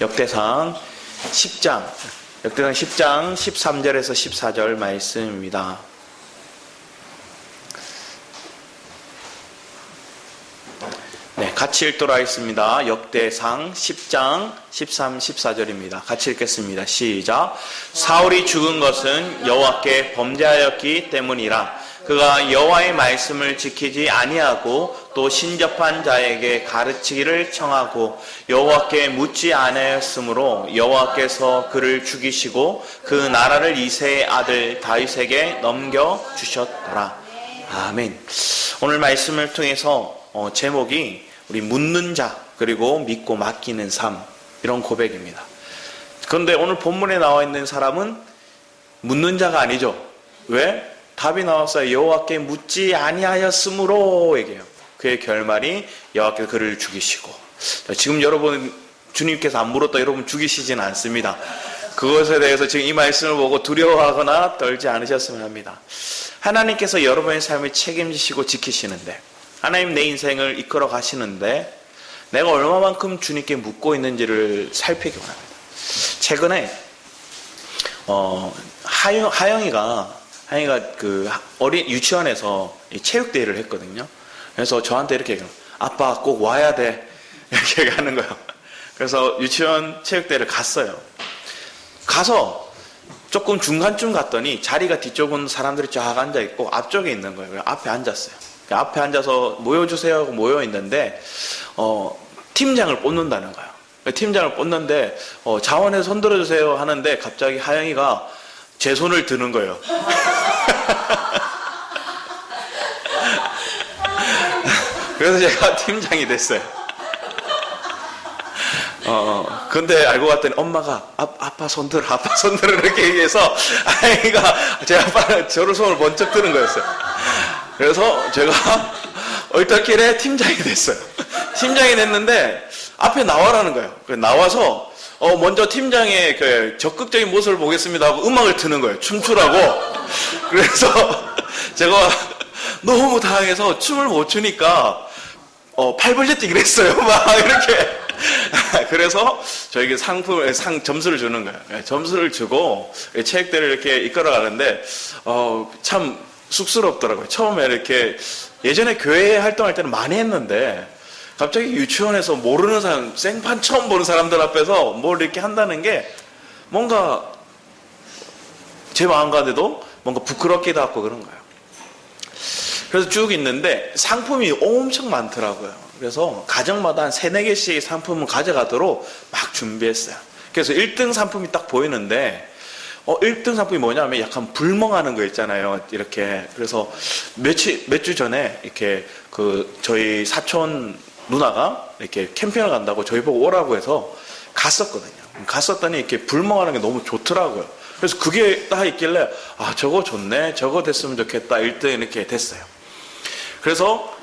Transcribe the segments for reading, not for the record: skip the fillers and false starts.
역대상 10장 13절에서 14절 말씀입니다. 네, 같이 읽도록 하겠습니다. 역대상 10장 13, 14절입니다. 같이 읽겠습니다. 시작. 사울이 죽은 것은 여호와께 범죄하였기 때문이라. 그가 여호와의 말씀을 지키지 아니하고 또 신접한 자에게 가르치기를 청하고 여호와께 묻지 아니하였으므로 여호와께서 그를 죽이시고 그 나라를 이새의 아들 다윗에게 넘겨주셨더라. 아멘. 오늘 말씀을 통해서 제목이 우리 묻는 자 그리고 믿고 맡기는 삶, 이런 고백입니다. 그런데 오늘 본문에 나와 있는 사람은 묻는 자가 아니죠. 왜? 답이 나왔어요. 여호와께 묻지 아니하였으므로 얘기해요. 그의 결말이 여호와께서 그를 죽이시고. 지금 여러분 주님께서 안 물었다 여러분 죽이시지는 않습니다. 그것에 대해서 지금 이 말씀을 보고 두려워하거나 떨지 않으셨으면 합니다. 하나님께서 여러분의 삶을 책임지시고 지키시는데, 하나님 내 인생을 이끌어 가시는데 내가 얼마만큼 주님께 묻고 있는지를 살피기 원합니다. 최근에 하영이가 그 어린 유치원에서 체육대회를 했거든요. 그래서 저한테 이렇게 얘기해요. 아빠 꼭 와야 돼. 이렇게 얘기하는 거예요. 그래서 유치원 체육대회를 갔어요. 가서 조금 중간쯤 갔더니 자리가 뒤쪽은 사람들이 쫙 앉아있고 앞쪽에 있는 거예요. 그래서 앞에 앉았어요. 앞에 앉아서 모여주세요 하고 모여있는데 팀장을 뽑는다는 거예요. 팀장을 뽑는데 자원해서 손 들어주세요 하는데 갑자기 하영이가 제 손을 드는 거예요. 그래서 제가 팀장이 됐어요. 근데 알고 봤더니 엄마가 아빠 손 들어 이렇게 얘기해서 아이가 제 아빠는 저를 손을 번쩍 드는 거였어요. 그래서 제가 얼떨결에 팀장이 됐어요. 팀장이 됐는데 앞에 나와라는 거예요. 나와서 먼저 팀장의 그 적극적인 모습을 보겠습니다 하고 음악을 트는 거예요. 춤추라고. 그래서 제가 너무 당황해서 춤을 못 추니까 팔 벌려 뛰기를 했어요. 막 이렇게. 그래서 저에게 점수를 주는 거예요. 점수를 주고 체육대회를 이렇게 이끌어 가는데 참 쑥스럽더라고요. 처음에 이렇게 예전에 교회 활동할 때는 많이 했는데 갑자기 유치원에서 모르는 사람, 생판 처음 보는 사람들 앞에서 뭘 이렇게 한다는 게 뭔가 제 마음 가운데도 뭔가 부끄럽기도 하고 그런 거예요. 그래서 쭉 있는데 상품이 엄청 많더라고요. 그래서 가정마다 한 3-4개씩 상품을 가져가도록 막 준비했어요. 그래서 1등 상품이 딱 보이는데 1등 상품이 뭐냐면 약간 불멍하는 거 있잖아요. 이렇게. 그래서 몇 주 전에 이렇게 저희 사촌 누나가 이렇게 캠핑을 간다고 저희 보고 오라고 해서 갔었거든요. 갔었더니 이렇게 불멍하는 게 너무 좋더라고요. 그래서 그게 딱 있길래 저거 좋네. 저거 됐으면 좋겠다. 1등 이렇게 됐어요. 그래서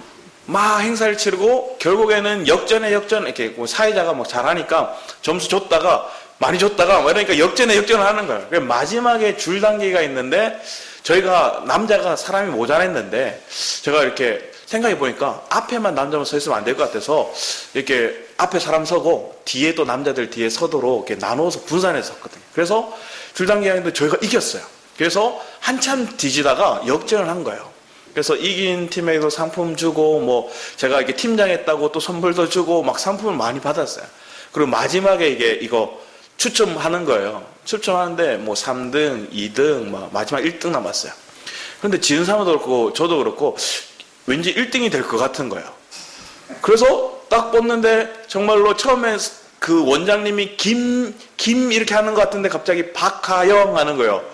막 행사를 치르고 결국에는 역전 이렇게 사회자가 막 잘하니까 점수 줬다가 많이 줬다가 이러니까 역전을 하는 거예요. 그래서 마지막에 줄 단계가 있는데 저희가 남자가 사람이 모자랐는데 제가 이렇게 생각해 보니까 앞에만 남자만 서 있으면 안 될 것 같아서 이렇게 앞에 사람 서고 뒤에 또 남자들 뒤에 서도록 이렇게 나눠서 분산해서 섰거든요. 그래서 줄 단계가 있는데 저희가 이겼어요. 그래서 한참 뒤지다가 역전을 한 거예요. 그래서 이긴 팀에도 상품 주고 제가 이렇게 팀장 했다고 또 선물도 주고 막 상품을 많이 받았어요. 그리고 마지막에 이거 추첨하는 거예요. 추첨하는데 3등, 2등, 마지막 1등 남았어요. 그런데 지은 사람도 그렇고 저도 그렇고 왠지 1등이 될 것 같은 거예요. 그래서 딱 뽑는데 정말로 처음에 그 원장님이 김 이렇게 하는 것 같은데 갑자기 박하영 하는 거예요.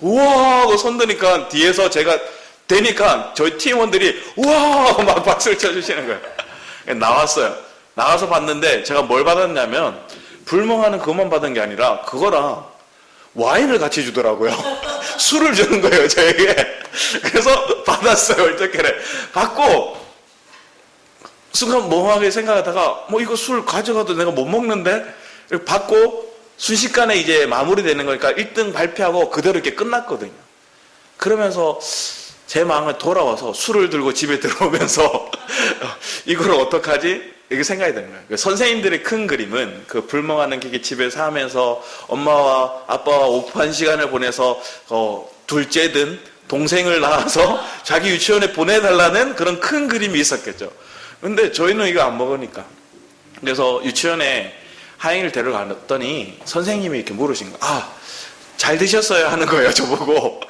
우와 하고 손 드니까 뒤에서 제가 되니까 저희 팀원들이 우와 막 박수를 쳐주시는 거예요. 나왔어요. 나와서 봤는데 제가 뭘 받았냐면 불멍하는 그것만 받은 게 아니라 그거랑 와인을 같이 주더라고요. 술을 주는 거예요, 저에게. 그래서 받았어요, 어떻게래. 받고, 순간 멍하게 생각하다가, 이거 술 가져가도 내가 못 먹는데? 받고, 순식간에 이제 마무리되는 거니까 1등 발표하고 그대로 이렇게 끝났거든요. 그러면서 제 마음에 돌아와서 술을 들고 집에 들어오면서 이걸 어떡하지? 이게 생각이 드는 거예요. 그 선생님들의 큰 그림은 그 불멍하는 기계집에서 하면서 엄마와 아빠와 오프한 시간을 보내서 둘째든 동생을 낳아서 자기 유치원에 보내달라는 그런 큰 그림이 있었겠죠. 근데 저희는 이거 안 먹으니까. 그래서 유치원에 하영이를 데려갔더니 선생님이 이렇게 물으신 거예요. 잘 드셨어요? 하는 거예요, 저보고.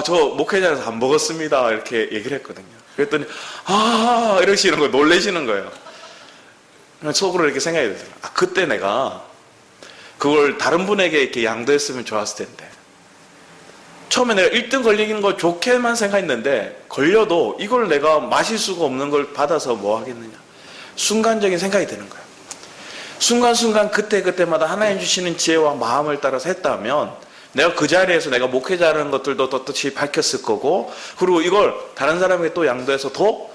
저 목회자에서 안 먹었습니다. 이렇게 얘기를 했거든요. 그랬더니, 이러시는 거예요. 놀라시는 거예요. 속으로 이렇게 생각이 들어요. 그때 내가 그걸 다른 분에게 이렇게 양도했으면 좋았을 텐데. 처음에 내가 1등 걸리는 걸 좋게만 생각했는데, 걸려도 이걸 내가 마실 수가 없는 걸 받아서 뭐 하겠느냐. 순간적인 생각이 드는 거예요. 순간순간 그때마다 하나님 주시는 지혜와 마음을 따라서 했다면, 내가 그 자리에서 내가 목회자라는 것들도 떳떳이 밝혔을 거고, 그리고 이걸 다른 사람에게 또 양도해서 더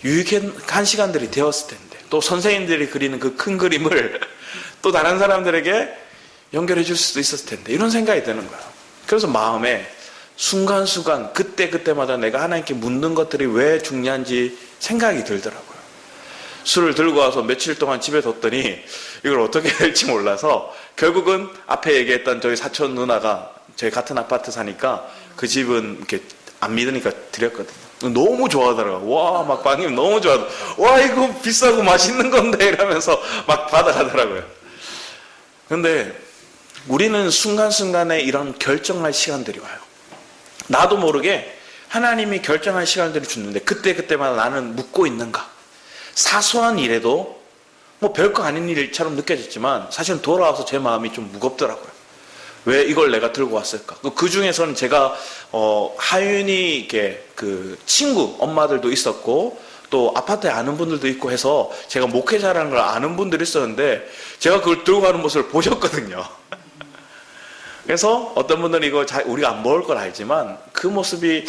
유익한 시간들이 되었을 텐데, 또 선생님들이 그리는 그 큰 그림을 또 다른 사람들에게 연결해 줄 수도 있었을 텐데, 이런 생각이 드는 거예요. 그래서 마음에 순간순간 그때마다 내가 하나님께 묻는 것들이 왜 중요한지 생각이 들더라고요. 술을 들고 와서 며칠 동안 집에 뒀더니 이걸 어떻게 해야 될지 몰라서 결국은 앞에 얘기했던 저희 사촌 누나가 저희 같은 아파트 사니까 그 집은 이렇게 안 믿으니까 드렸거든요. 너무 좋아하더라고요. 와, 막 빵이 너무 좋아하더라고요. 와, 이거 비싸고 맛있는 건데 이러면서 막 받아가더라고요. 근데 우리는 순간순간에 이런 결정할 시간들이 와요. 나도 모르게 하나님이 결정할 시간들을 주는데 그때마다 나는 묻고 있는가? 사소한 일에도 뭐 별거 아닌 일처럼 느껴졌지만 사실은 돌아와서 제 마음이 좀 무겁더라고요. 왜 이걸 내가 들고 왔을까? 그 중에서는 제가 하윤이 이렇게 그 친구 엄마들도 있었고 또 아파트에 아는 분들도 있고 해서 제가 목회자라는 걸 아는 분들이 있었는데 제가 그걸 들고 가는 모습을 보셨거든요. 그래서 어떤 분들은 이거 우리가 안 먹을 걸 알지만 그 모습이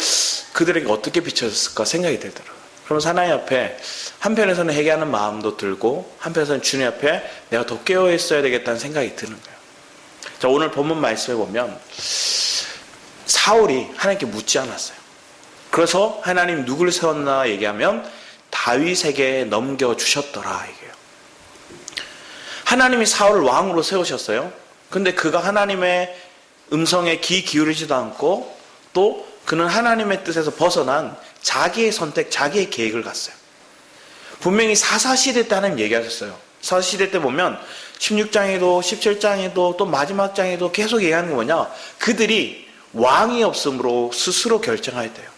그들에게 어떻게 비춰졌을까 생각이 들더라고요. 그러면서 하나님 앞에 한편에서는 회개하는 마음도 들고 한편에서는 주님 앞에 내가 더 깨어 있어야 되겠다는 생각이 드는 거예요. 자, 오늘 본문 말씀에 보면 사울이 하나님께 묻지 않았어요. 그래서 하나님 누구를 세웠나 얘기하면 다윗에게 넘겨주셨더라 얘기해요. 하나님이 사울을 왕으로 세우셨어요. 근데 그가 하나님의 음성에 귀 기울이지도 않고 또 그는 하나님의 뜻에서 벗어난 자기의 선택, 자기의 계획을 갔어요. 분명히 사사시대 때 하나님 얘기하셨어요. 사사시대 때 보면 16장에도 17장에도 또 마지막 장에도 계속 얘기하는 게 뭐냐, 그들이 왕이 없으므로 스스로 결정했대요.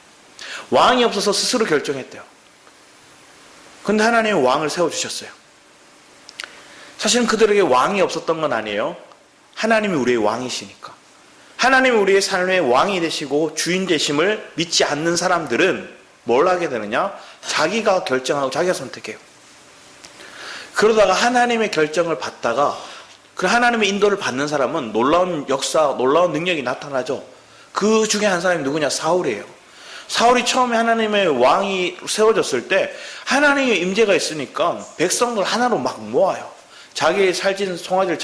왕이 없어서 스스로 결정했대요. 근데 하나님이 왕을 세워주셨어요. 사실은 그들에게 왕이 없었던 건 아니에요. 하나님이 우리의 왕이시니까. 하나님이 우리의 삶의 왕이 되시고 주인 되심을 믿지 않는 사람들은 뭘 하게 되느냐? 자기가 결정하고 자기가 선택해요. 그러다가 하나님의 결정을 받다가 그 하나님의 인도를 받는 사람은 놀라운 역사, 놀라운 능력이 나타나죠. 그 중에 한 사람이 누구냐? 사울이에요. 사울이 처음에 하나님의 왕이 세워졌을 때 하나님의 임재가 있으니까 백성들 하나로 막 모아요. 자기의 살찐 송아지를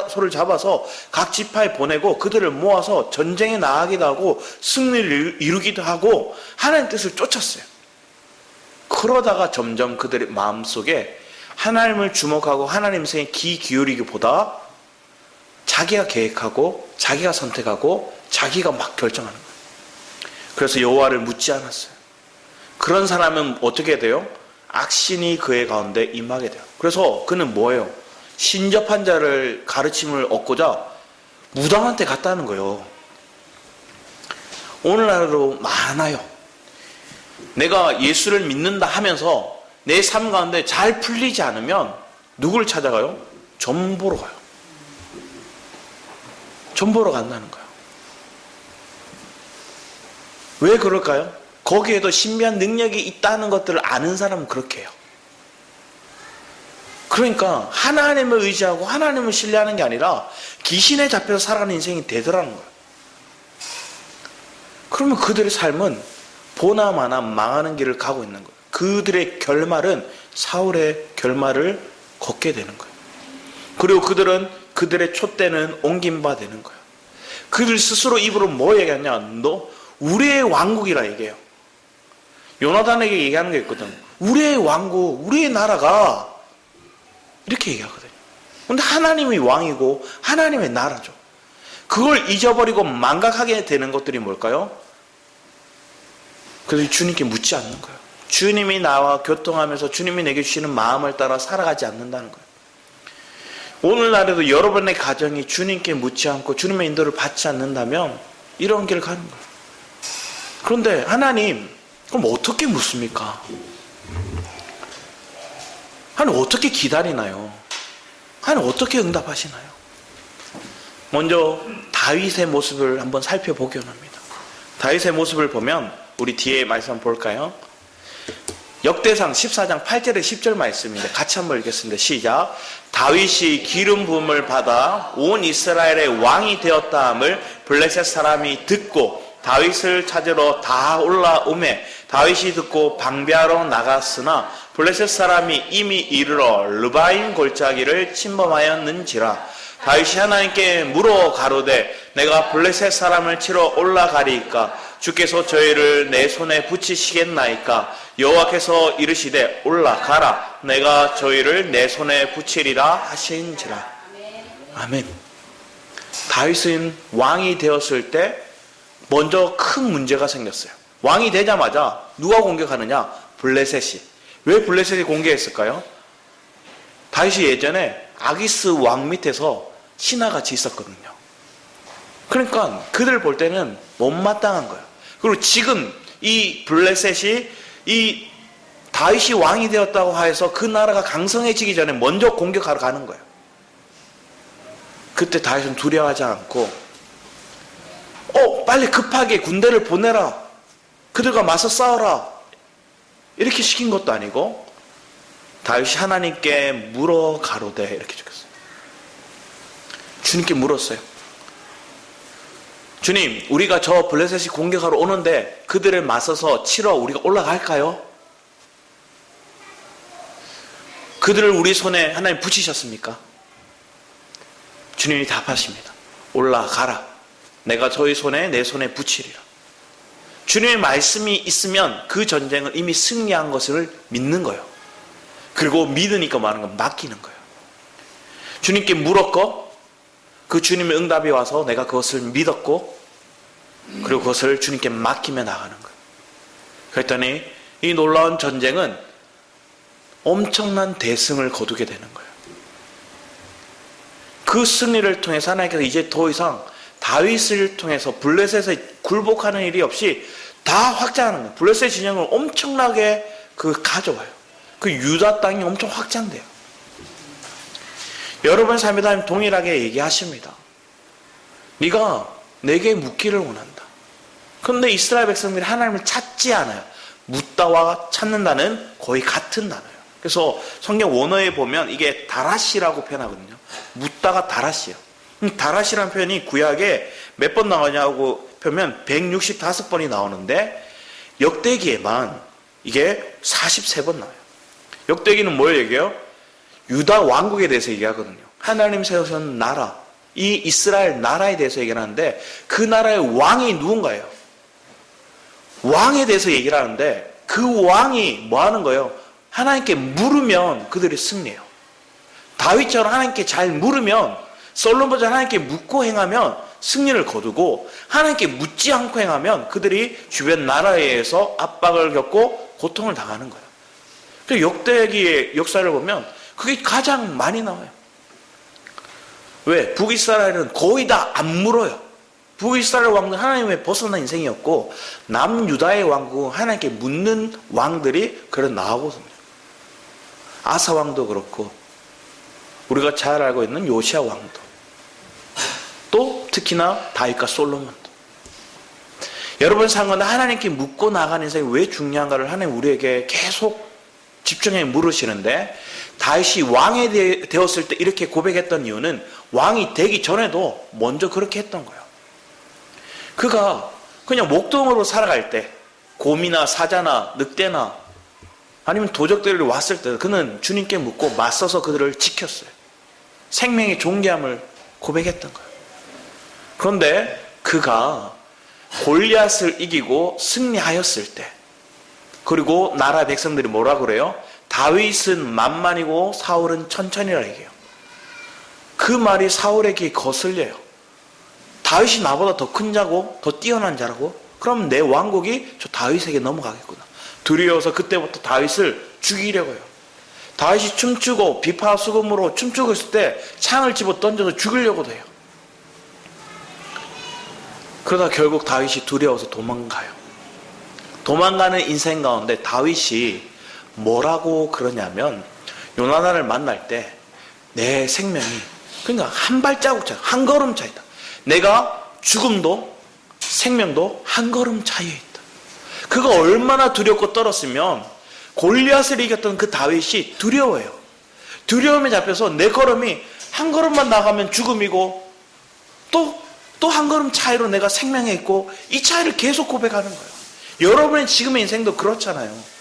소를 잡아서 각 지파에 보내고 그들을 모아서 전쟁에 나가기도 하고 승리를 이루기도 하고 하나님 뜻을 쫓았어요. 그러다가 점점 그들의 마음속에 하나님을 주목하고 하나님 생에 귀 기울이기보다 자기가 계획하고 자기가 선택하고 자기가 막 결정하는 거예요. 그래서 여호와를 묻지 않았어요. 그런 사람은 어떻게 돼요? 악신이 그의 가운데 임하게 돼요. 그래서 그는 뭐예요? 신접한 자를 가르침을 얻고자 무당한테 갔다는 거예요. 오늘날도 많아요. 내가 예수를 믿는다 하면서 내 삶 가운데 잘 풀리지 않으면 누구를 찾아가요? 점 보러 가요. 점 보러 간다는 거예요. 왜 그럴까요? 거기에도 신비한 능력이 있다는 것들을 아는 사람은 그렇게 해요. 그러니까 하나님을 의지하고 하나님을 신뢰하는 게 아니라 귀신에 잡혀서 살아가는 인생이 되더라는 거예요. 그러면 그들의 삶은 보나마나 망하는 길을 가고 있는 거예요. 그들의 결말은 사울의 결말을 걷게 되는 거예요. 그리고 그들은 그들의 촛대는 옮긴 바 되는 거예요. 그들 스스로 입으로 뭐 얘기하냐? 너 우리의 왕국이라 얘기해요. 요나단에게 얘기하는 게 있거든. 우리의 왕국, 우리의 나라가 이렇게 얘기하거든요. 근데 하나님이 왕이고 하나님의 나라죠. 그걸 잊어버리고 망각하게 되는 것들이 뭘까요? 그래서 주님께 묻지 않는 거예요. 주님이 나와 교통하면서 주님이 내게 주시는 마음을 따라 살아가지 않는다는 거예요. 오늘날에도 여러분의 가정이 주님께 묻지 않고 주님의 인도를 받지 않는다면 이런 길을 가는 거예요. 그런데 하나님, 그럼 어떻게 묻습니까? 하나님 어떻게 기다리나요? 하나님 어떻게 응답하시나요? 먼저 다윗의 모습을 한번 살펴보기 원합니다. 다윗의 모습을 보면 우리 뒤에 말씀 한번 볼까요? 역대상 14장 8절에 10절 말씀인데 같이 한번 읽겠습니다. 시작. 다윗이 기름 부음을 받아 온 이스라엘의 왕이 되었다 함을 블레셋 사람이 듣고 다윗을 찾으러 다 올라오매 다윗이 듣고 방비하러 나갔으나 블레셋 사람이 이미 이르러 르바임 골짜기를 침범하였는지라. 다윗이 하나님께 물어 가로되 내가 블레셋 사람을 치러 올라가리이까 주께서 저희를 내 손에 붙이시겠나이까. 여호와께서 이르시되 올라가라 내가 저희를 내 손에 붙이리라 하신지라. 아멘. 다윗은 왕이 되었을 때 먼저 큰 문제가 생겼어요. 왕이 되자마자 누가 공격하느냐? 블레셋이. 왜 블레셋이 공격했을까요? 다윗이 예전에 아기스 왕 밑에서 신하같이 있었거든요. 그러니까 그들 볼 때는 못마땅한 거예요. 그리고 지금 이 블레셋이 이 다윗이 왕이 되었다고 해서 그 나라가 강성해지기 전에 먼저 공격하러 가는 거예요. 그때 다윗은 두려워하지 않고 빨리 급하게 군대를 보내라. 그들과 맞서 싸워라. 이렇게 시킨 것도 아니고 다윗이 하나님께 물어 가로되 이렇게 적혔어요. 주님께 물었어요. 주님, 우리가 저 블레셋이 공격하러 오는데 그들을 맞서서 치러 우리가 올라갈까요? 그들을 우리 손에 하나님 붙이셨습니까? 주님이 답하십니다. 올라가라. 내가 저희 손에 내 손에 붙이리라. 주님의 말씀이 있으면 그 전쟁을 이미 승리한 것을 믿는 거예요. 그리고 믿으니까 많은 건 맡기는 거예요. 주님께 물었고 그 주님의 응답이 와서 내가 그것을 믿었고 그리고 그것을 주님께 맡기며 나가는 거예요. 그랬더니 이 놀라운 전쟁은 엄청난 대승을 거두게 되는 거예요. 그 승리를 통해서 하나님께서 이제 더 이상 다윗을 통해서 블레셋에 굴복하는 일이 없이 다 확장하는 거예요. 블레셋 진영을 엄청나게 가져와요. 그 유다 땅이 엄청 확장돼요. 여러분 삶에도 하나님 동일하게 얘기하십니다. 네가 내게 묻기를 원한다. 그런데 이스라엘 백성들이 하나님을 찾지 않아요. 묻다와 찾는다는 거의 같은 단어예요. 그래서 성경 원어에 보면 이게 다라시라고 표현하거든요. 묻다가 다라시예요. 다라시라는 표현이 구약에 몇 번 나오냐고 보면 165번이 나오는데 역대기에만 이게 43번 나와요. 역대기는 뭘 얘기해요? 유다 왕국에 대해서 얘기하거든요. 하나님 세우신 나라, 이 이스라엘 나라에 대해서 얘기를 하는데 그 나라의 왕이 누군가예요? 왕에 대해서 얘기를 하는데 그 왕이 뭐 하는 거예요? 하나님께 물으면 그들이 승리해요. 다윗처럼 하나님께 잘 물으면, 솔로몬처럼 하나님께 묻고 행하면 승리를 거두고, 하나님께 묻지 않고 행하면 그들이 주변 나라에 의해서 압박을 겪고 고통을 당하는 거예요. 그래서 역대기의 역사를 보면 그게 가장 많이 나와요. 왜? 북이스라엘은 거의 다 안 물어요. 북이스라엘 왕들은 하나님의 벗어난 인생이었고 남유다의 왕국은 하나님께 묻는 왕들이 그래 나오거든요. 아사 왕도 그렇고 우리가 잘 알고 있는 요시야 왕도, 또 특히나 다윗과 솔로몬도. 여러분 상관은 하나님께 묻고 나가는 인생이 왜 중요한가를 하나님 우리에게 계속 집중해 물으시는데, 다윗이 왕이 되었을 때 이렇게 고백했던 이유는 왕이 되기 전에도 먼저 그렇게 했던 거예요. 그가 그냥 목동으로 살아갈 때 곰이나 사자나 늑대나 아니면 도적들이 왔을 때 그는 주님께 묻고 맞서서 그들을 지켰어요. 생명의 존귀함을 고백했던 거예요. 그런데 그가 골리앗을 이기고 승리하였을 때, 그리고 나라 백성들이 뭐라 그래요? 다윗은 만만이고 사울은 천천히라 얘기해요. 그 말이 사울에게 거슬려요. 다윗이 나보다 더 큰 자고 더 뛰어난 자라고? 그럼 내 왕국이 저 다윗에게 넘어가겠구나. 두려워서 그때부터 다윗을 죽이려고요. 다윗이 춤추고 비파 수금으로 춤추고 있을 때 창을 집어 던져서 죽이려고도 해요. 그러다 결국 다윗이 두려워서 도망가요. 도망가는 인생 가운데 다윗이 뭐라고 그러냐면, 요나단을 만날 때 내 생명이, 그러니까 한 발자국 차이, 한 걸음 차이다. 내가 죽음도 생명도 한 걸음 차이에 있다. 그가 얼마나 두렵고 떨었으면 골리앗을 이겼던 그 다윗이 두려워요. 두려움에 잡혀서 내 걸음이 한 걸음만 나가면 죽음이고 또 한 걸음 차이로 내가 생명에 있고, 이 차이를 계속 고백하는 거예요. 여러분의 지금의 인생도 그렇잖아요.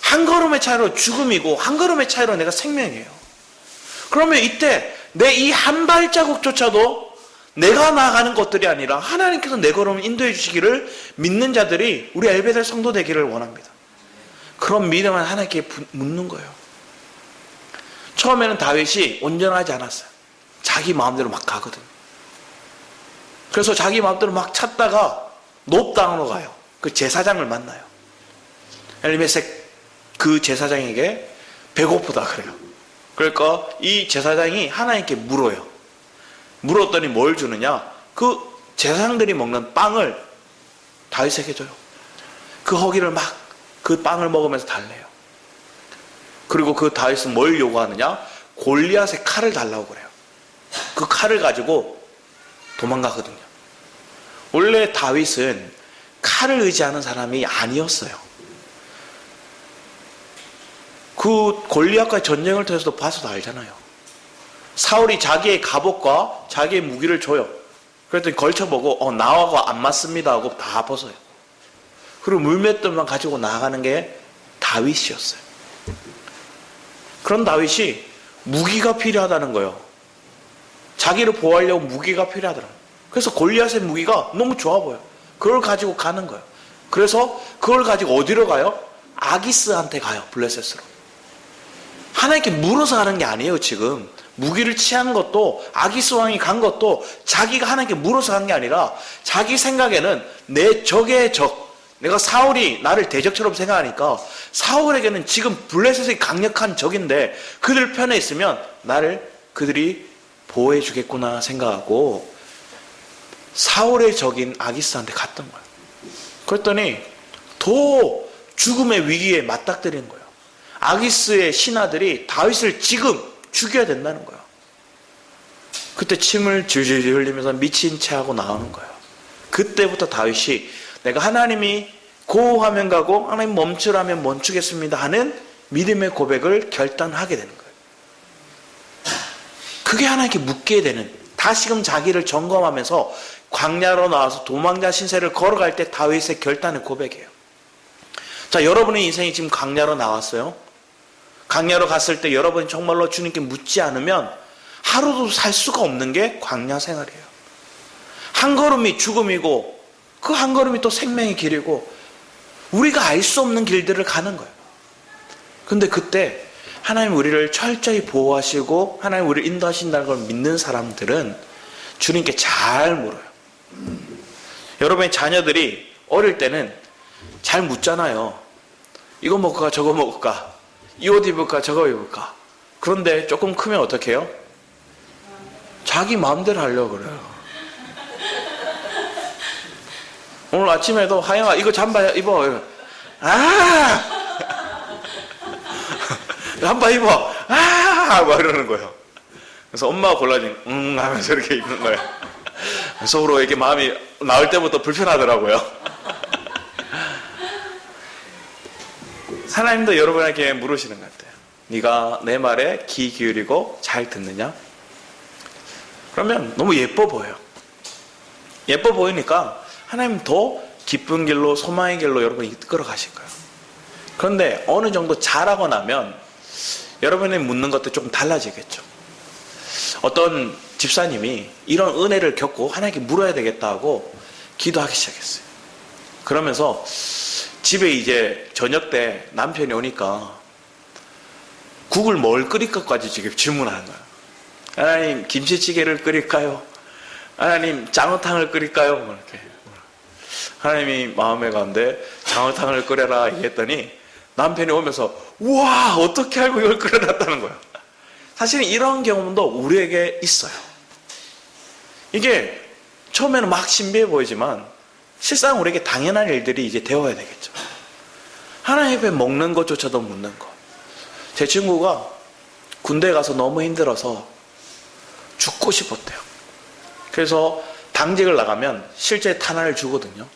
한 걸음의 차이로 죽음이고 한 걸음의 차이로 내가 생명이에요. 그러면 이때 내 이 한 발자국조차도 내가 나아가는 것들이 아니라 하나님께서 내 걸음을 인도해 주시기를 믿는 자들이 우리 엘베델 성도 되기를 원합니다. 그런 믿음을 하나님께 묻는 거예요. 처음에는 다윗이 온전하지 않았어요. 자기 마음대로 막 가거든. 그래서 자기 마음대로 막 찾다가 놋땅으로 가요. 그 제사장을 만나요. 엘리메색 그 제사장에게 배고프다 그래요. 그러니까 이 제사장이 하나님께 물어요. 물었더니 뭘 주느냐? 그 제사장들이 먹는 빵을 다윗에게 줘요. 그 허기를 막 그 빵을 먹으면서 달래요. 그리고 그 다윗은 뭘 요구하느냐? 골리앗의 칼을 달라고 그래요. 그 칼을 가지고 도망가거든요. 원래 다윗은 칼을 의지하는 사람이 아니었어요. 그 골리앗과의 전쟁을 통해서도 봐서도 알잖아요. 사울이 자기의 갑옷과 자기의 무기를 줘요. 그랬더니 걸쳐보고 나하고 안 맞습니다 하고 다 벗어요. 그리고 물맷돌만 가지고 나아가는 게 다윗이었어요. 그런 다윗이 무기가 필요하다는 거예요. 자기를 보호하려고 무기가 필요하더라. 그래서 골리앗의 무기가 너무 좋아 보여요. 그걸 가지고 가는 거예요. 그래서 그걸 가지고 어디로 가요? 아기스한테 가요. 블레셋으로. 하나님께 물어서 가는 게 아니에요. 지금 무기를 취한 것도, 아기스 왕이 간 것도 자기가 하나님께 물어서 간 게 아니라 자기 생각에는 내 적의 적, 내가 사울이 나를 대적처럼 생각하니까 사울에게는 지금 블레셋이 강력한 적인데 그들 편에 있으면 나를 그들이 보호해 주겠구나 생각하고 사울의 적인 아기스한테 갔던 거예요. 그랬더니 더 죽음의 위기에 맞닥뜨린 거예요. 아기스의 신하들이 다윗을 지금 죽여야 된다는 거예요. 그때 침을 질질 흘리면서 미친 채 하고 나오는 거예요. 그때부터 다윗이 내가 하나님이 고하면 가고 하나님 멈추라면 멈추겠습니다 하는 믿음의 고백을 결단하게 되는 거예요. 그게 하나님께 묻게 되는, 다시금 자기를 점검하면서 광야로 나와서 도망자 신세를 걸어갈 때 다윗의 결단의 고백이에요. 자, 여러분의 인생이 지금 광야로 나왔어요. 광야로 갔을 때 여러분이 정말로 주님께 묻지 않으면 하루도 살 수가 없는 게 광야 생활이에요. 한 걸음이 죽음이고 그 한 걸음이 또 생명의 길이고 우리가 알 수 없는 길들을 가는 거예요. 근데 그때 하나님 우리를 철저히 보호하시고 하나님 우리를 인도하신다는 걸 믿는 사람들은 주님께 잘 물어요. 여러분의 자녀들이 어릴 때는 잘 묻잖아요. 이거 먹을까 저거 먹을까, 이 옷 입을까 저거 입을까. 그런데 조금 크면 어떻게 해요? 자기 마음대로 하려고 그래요. 오늘 아침에도 하영아 이거 잠바 입어. 잠바 입어. 막 이러는 거예요. 그래서 엄마가 골라주니 하면서 이렇게 입는 거예요. 속으로 이렇게 마음이 나올 때부터 불편하더라고요. 하나님도 여러분에게 물으시는 것 같아요. 네가 내 말에 귀 기울이고 잘 듣느냐? 그러면 너무 예뻐 보여요. 예뻐 보이니까 하나님 더 기쁜 길로, 소망의 길로 여러분이 이끌어 가실 거예요. 그런데 어느 정도 자라고 나면 여러분이 묻는 것도 조금 달라지겠죠. 어떤 집사님이 이런 은혜를 겪고 하나님께 물어야 되겠다 하고 기도하기 시작했어요. 그러면서 집에 이제 저녁 때 남편이 오니까 국을 뭘 끓일까까지 지금 질문하는 거예요. 하나님, 김치찌개를 끓일까요? 하나님, 장어탕을 끓일까요? 이렇게. 하나님이 마음에 가는데 장어탕을 끓여라 얘기했더니 남편이 오면서 우와, 어떻게 알고 이걸 끓여놨다는 거야. 사실은 이런 경험도 우리에게 있어요. 이게 처음에는 막 신비해 보이지만 실상 우리에게 당연한 일들이 이제 되어야 되겠죠. 하나님 앞에 먹는 것조차도 묻는 것. 제 친구가 군대 가서 너무 힘들어서 죽고 싶었대요. 그래서 당직을 나가면 실제 탄환을 주거든요.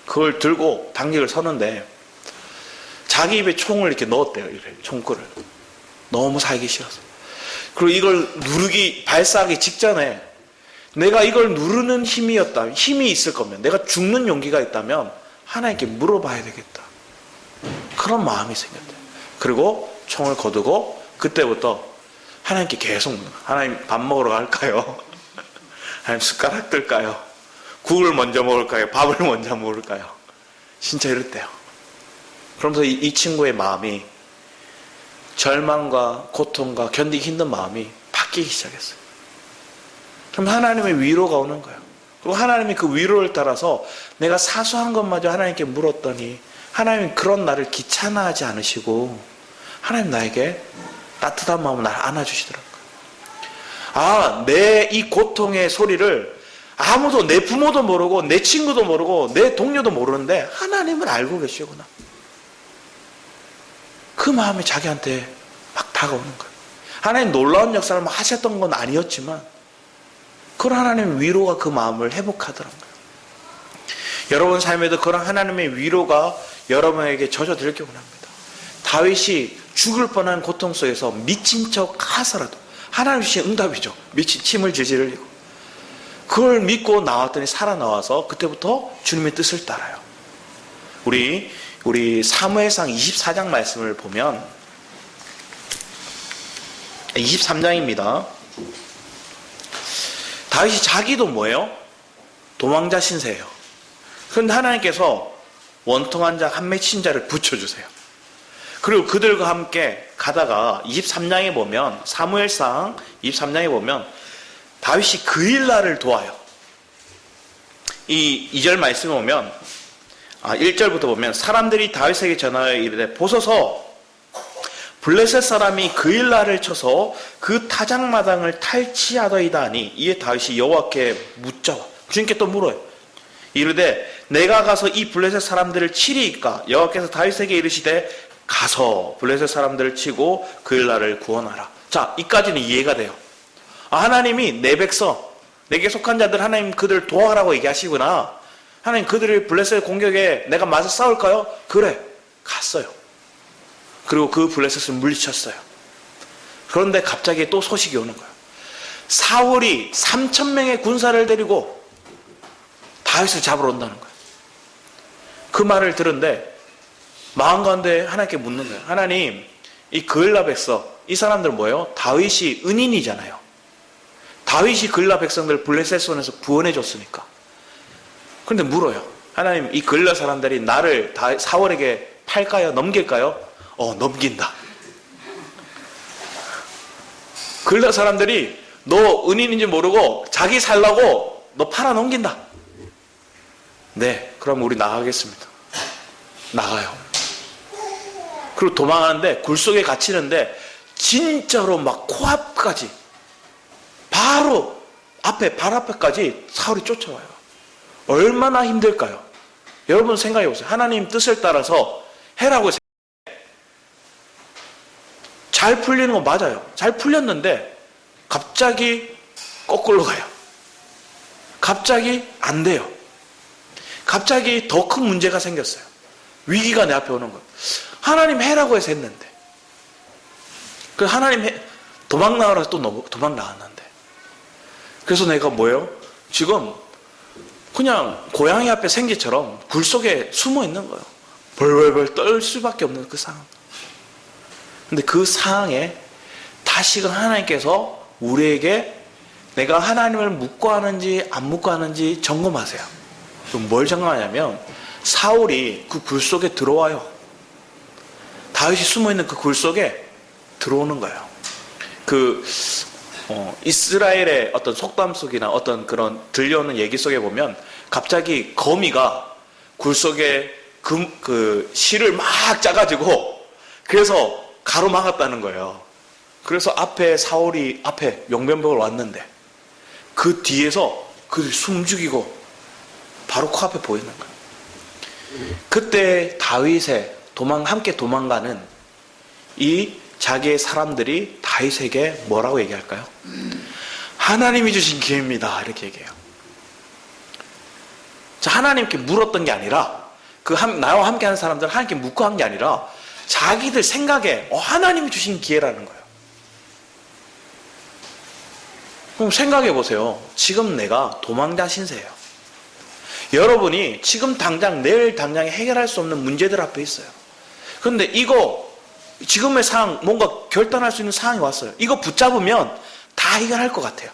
그걸 들고 당직을 서는데 자기 입에 총을 이렇게 넣었대요. 이렇게 총구를. 너무 살기 싫어서. 그리고 이걸 누르기, 발사하기 직전에 내가 이걸 누르는 힘이 있을 거면, 내가 죽는 용기가 있다면 하나님께 물어봐야 되겠다. 그런 마음이 생겼대요. 그리고 총을 거두고 그때부터 하나님께 계속 묻는 거예요. 하나님, 밥 먹으러 갈까요? 하나님, 숟가락 들까요? 국을 먼저 먹을까요? 밥을 먼저 먹을까요? 진짜 이랬대요. 그러면서 이 친구의 마음이, 절망과 고통과 견디기 힘든 마음이 바뀌기 시작했어요. 그럼 하나님의 위로가 오는 거예요. 그리고 하나님이 그 위로를 따라서 내가 사소한 것마저 하나님께 물었더니 하나님은 그런 나를 귀찮아하지 않으시고 하나님 나에게 따뜻한 마음으로 나를 안아주시더라고요. 아, 내 이 고통의 소리를 아무도, 내 부모도 모르고 내 친구도 모르고 내 동료도 모르는데 하나님은 알고 계시구나. 그 마음이 자기한테 막 다가오는 거예요. 하나님 놀라운 역사를 막 하셨던 건 아니었지만 그런 하나님의 위로가 그 마음을 회복하더라고요. 여러분 삶에도 그런 하나님의 위로가 여러분에게 젖어들길 원합니다. 다윗이 죽을 뻔한 고통 속에서 미친 척 하서라도 하나님 주신 응답이죠. 미친 침을 질질 흘리고 그걸 믿고 나왔더니 살아나와서 그때부터 주님의 뜻을 따라요. 우리 사무엘상 24장 말씀을 보면 23장입니다. 다윗이 자기도 뭐예요? 도망자 신세예요. 그런데 하나님께서 원통한 자 한 맺힌 자를 붙여주세요. 그리고 그들과 함께 가다가 23장에 보면, 사무엘상 23장에 보면 다윗이 그일라를 도와요. 이 2절 말씀에 보면 1절부터 보면 사람들이 다윗에게 전하여 이르되 보소서 블레셋 사람이 그일라를 쳐서 그 타작마당을 탈취하더이다 하니 이에 다윗이 여호와께 묻자와 주님께 또 물어요. 이르되 내가 가서 이 블레셋 사람들을 치리이까? 여호와께서 다윗에게 이르시되 가서 블레셋 사람들을 치고 그일라를 구원하라. 자, 이까지는 이해가 돼요. 하나님이 내 백성, 내게 속한 자들 하나님 그들을 도와라고 얘기하시구나. 하나님 그들을 블레셋 공격에 내가 맞서 싸울까요? 그래, 갔어요. 그리고 그 블레셋을 물리쳤어요. 그런데 갑자기 또 소식이 오는 거예요. 사울이 3,000명의 군사를 데리고 다윗을 잡으러 온다는 거예요. 그 말을 들은데 마음 가운데 하나님께 묻는 거예요. 하나님, 이 그을라 백성, 이 사람들은 뭐예요? 다윗이 은인이잖아요. 다윗이 그을라 백성들 블레셋 손에서 구원해 줬으니까. 그런데 물어요. 하나님, 이 그을라 사람들이 나를 사울에게 팔까요? 넘길까요? 넘긴다. 그을라 사람들이 너 은인인지 모르고 자기 살라고 너 팔아 넘긴다. 네, 그럼 우리 나가겠습니다. 나가요. 그리고 도망하는데 굴속에 갇히는데 진짜로 막 코앞까지 바로 앞에 발 앞에까지 사울이 쫓아와요. 얼마나 힘들까요? 여러분 생각해 보세요. 하나님 뜻을 따라서 해라고 잘 풀리는 거 맞아요. 잘 풀렸는데 갑자기 거꾸로 가요. 갑자기 안 돼요. 갑자기 더 큰 문제가 생겼어요. 위기가 내 앞에 오는 거예요. 하나님 해라고 해서 했는데. 그 하나님 도망 나가라서 또 도망 나왔는데. 그래서 내가 뭐예요? 지금 그냥 고양이 앞에 생쥐처럼 굴 속에 숨어 있는 거예요. 벌벌벌 떨 수밖에 없는 그 상황. 근데 그 상황에 다시금 하나님께서 우리에게 내가 하나님을 묻고 하는지 안 묻고 하는지 점검하세요. 그럼 뭘 점검하냐면 사울이 그 굴 속에 들어와요. 다윗이 숨어있는 그 굴 속에 들어오는 거예요. 이스라엘의 어떤 속담 속이나 어떤 그런 들려오는 얘기 속에 보면 갑자기 거미가 굴 속에 그 실을 막 짜가지고 그래서 가로막았다는 거예요. 그래서 앞에 사울이 앞에 용변벽을 왔는데 그 뒤에서 그들이 숨죽이고 바로 코앞에 보이는 거예요. 그때 다윗의 함께 도망가는 이 자기의 사람들이 다윗에게 뭐라고 얘기할까요? 하나님이 주신 기회입니다. 이렇게 얘기해요. 자, 하나님께 물었던 게 아니라 나와 함께 하는 사람들은 하나님께 묻고 한 게 아니라 자기들 생각에 하나님이 주신 기회라는 거예요. 그럼 생각해 보세요. 지금 내가 도망자 신세예요. 여러분이 지금 당장 내일 당장에 해결할 수 없는 문제들 앞에 있어요. 그런데 이거 지금의 상황 뭔가 결단할 수 있는 상황이 왔어요. 이거 붙잡으면 다 해결할 것 같아요.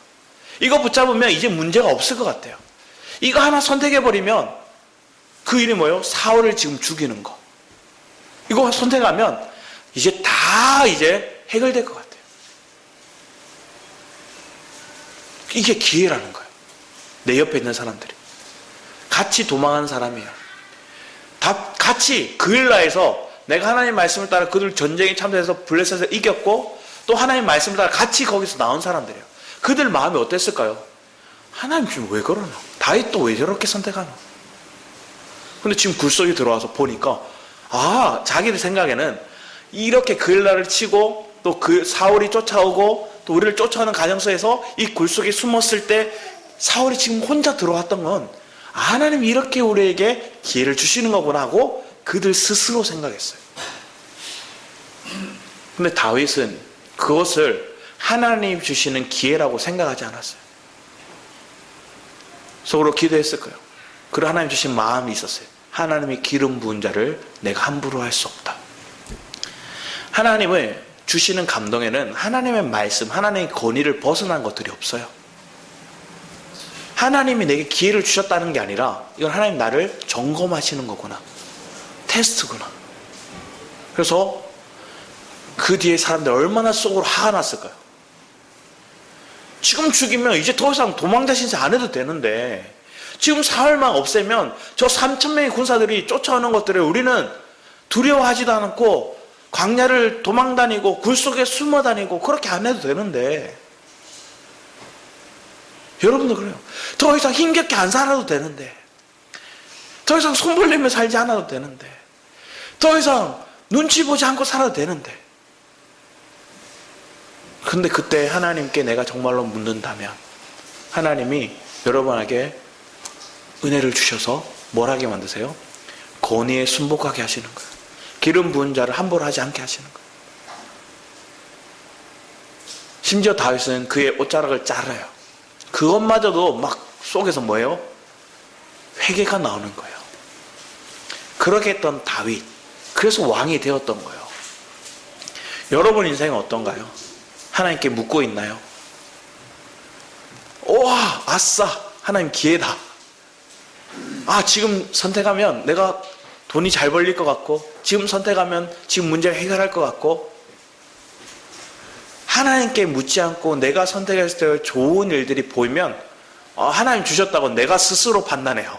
이거 붙잡으면 이제 문제가 없을 것 같아요. 이거 하나 선택해버리면 그 일이 뭐예요? 사울을 지금 죽이는 거. 이거 선택하면 이제 해결될 것 같아요. 이게 기회라는 거예요. 내 옆에 있는 사람들이. 같이 도망하는 사람이에요. 같이 그일라에서 내가 하나님 말씀을 따라 그들 전쟁에 참여해서 블레셋에서 이겼고 또 하나님 말씀을 따라 같이 거기서 나온 사람들이에요. 그들 마음이 어땠을까요? 하나님 지금 왜 그러나? 다윗도 왜 저렇게 선택하나? 근데 지금 굴속에 들어와서 보니까 자기들 생각에는 이렇게 그일라를 치고 또 그 사울이 쫓아오고 또 우리를 쫓아오는 가정에서 이 굴속에 숨었을 때 사울이 지금 혼자 들어왔던 건 하나님이 이렇게 우리에게 기회를 주시는 거구나 하고 그들 스스로 생각했어요. 근데 다윗은 그것을 하나님 주시는 기회라고 생각하지 않았어요. 속으로 기도했을 거예요. 그리고 하나님 주신 마음이 있었어요. 하나님이 기름 부은 자를 내가 함부로 할 수 없다. 하나님을 주시는 감동에는 하나님의 말씀, 하나님의 권위를 벗어난 것들이 없어요. 하나님이 내게 기회를 주셨다는 게 아니라 이건 하나님 나를 점검하시는 거구나. 테스트구나. 그래서 그 뒤에 사람들 얼마나 속으로 화가 났을까요? 지금 죽이면 이제 더 이상 도망자 신세 안 해도 되는데 지금 사흘만 없애면 저 3,000명의 군사들이 쫓아오는 것들을 우리는 두려워하지도 않고 광야를 도망다니고 굴속에 숨어다니고 그렇게 안 해도 되는데 여러분도 그래요. 더 이상 힘겹게 안 살아도 되는데 더 이상 손 벌리며 살지 않아도 되는데 더 이상 눈치 보지 않고 살아도 되는데 근데 그때 하나님께 내가 정말로 묻는다면 하나님이 여러분에게 은혜를 주셔서 뭘 하게 만드세요? 권위에 순복하게 하시는 거예요. 기름 부은 자를 함부로 하지 않게 하시는 거예요. 심지어 다윗은 그의 옷자락을 잘라요. 그것마저도 막 속에서 뭐예요? 회개가 나오는 거예요. 그렇게 했던 다윗, 그래서 왕이 되었던 거예요. 여러분 인생은 어떤가요? 하나님께 묻고 있나요? 와, 아싸, 하나님 기회다. 지금 선택하면 내가 돈이 잘 벌릴 것 같고 지금 선택하면 지금 문제를 해결할 것 같고 하나님께 묻지 않고 내가 선택했을 때 좋은 일들이 보이면 하나님 주셨다고 내가 스스로 판단해요.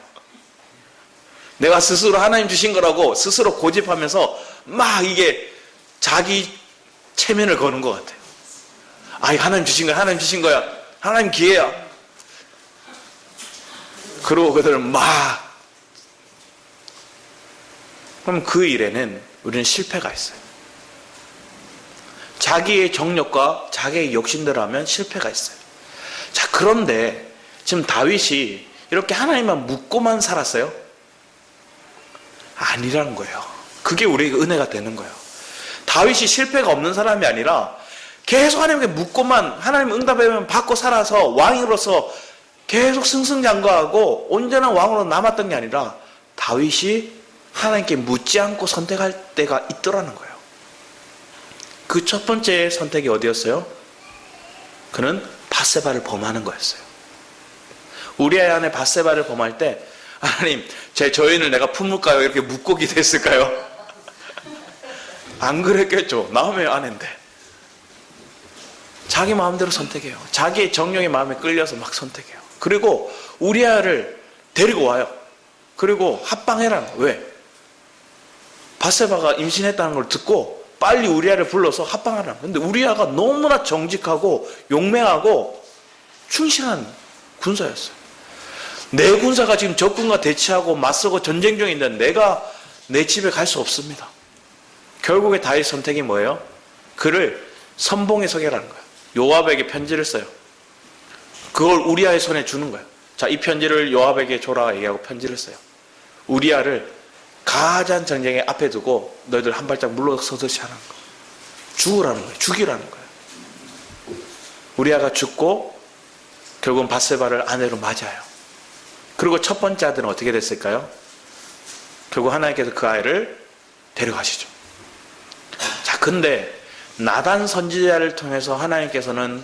내가 스스로 하나님 주신 거라고 스스로 고집하면서 막 이게 자기 체면을 거는 것 같아요. 하나님 주신 거야, 하나님 주신 거야, 하나님 기회야. 그러고 그들은 막 그럼 그 일에는 우리는 실패가 있어요. 자기의 정력과 자기의 욕심대로 하면 실패가 있어요. 자, 그런데 지금 다윗이 이렇게 하나님만 묻고만 살았어요? 아니라는 거예요. 그게 우리에게 은혜가 되는 거예요. 다윗이 실패가 없는 사람이 아니라 계속 하나님께 묻고만 하나님 응답하면 받고 살아서 왕으로서 계속 승승장구하고 온전한 왕으로 남았던 게 아니라 다윗이 하나님께 묻지 않고 선택할 때가 있더라는 거예요. 그 첫 번째 선택이 어디였어요? 그는 밧세바를 범하는 거였어요. 우리아 안에 밧세바를 범할 때 하나님 제 저인을 내가 품을까요? 이렇게 묻고 기도했을까요? 안 그랬겠죠. 나오면 아는데 자기 마음대로 선택해요. 자기의 정령의 마음에 끌려서 막 선택해요. 그리고 우리아를 데리고 와요. 그리고 합방해라는 거예요. 왜? 밧세바가 임신했다는 걸 듣고 빨리 우리아를 불러서 합방하라는 거예요. 근데 우리아가 너무나 정직하고 용맹하고 충실한 군사였어요. 내 군사가 지금 적군과 대치하고 맞서고 전쟁 중인데 내가 내 집에 갈 수 없습니다. 결국에 다윗 선택이 뭐예요? 그를 선봉에 서게 하라는 거예요. 요압에게 편지를 써요. 그걸 우리아의 손에 주는 거예요. 자, 이 편지를 요압에게 줘라 얘기하고 편지를 써요. 우리아를 가장 전쟁의 앞에 두고 너희들 한 발짝 물러서듯이 하는 거예요. 죽으라는 거예요. 죽이라는 거예요. 우리아가 죽고 결국은 밧세바를 아내로 맞아요. 그리고 첫 번째 아들은 어떻게 됐을까요? 결국 하나님께서 그 아이를 데려가시죠. 자, 근데 나단 선지자를 통해서 하나님께서는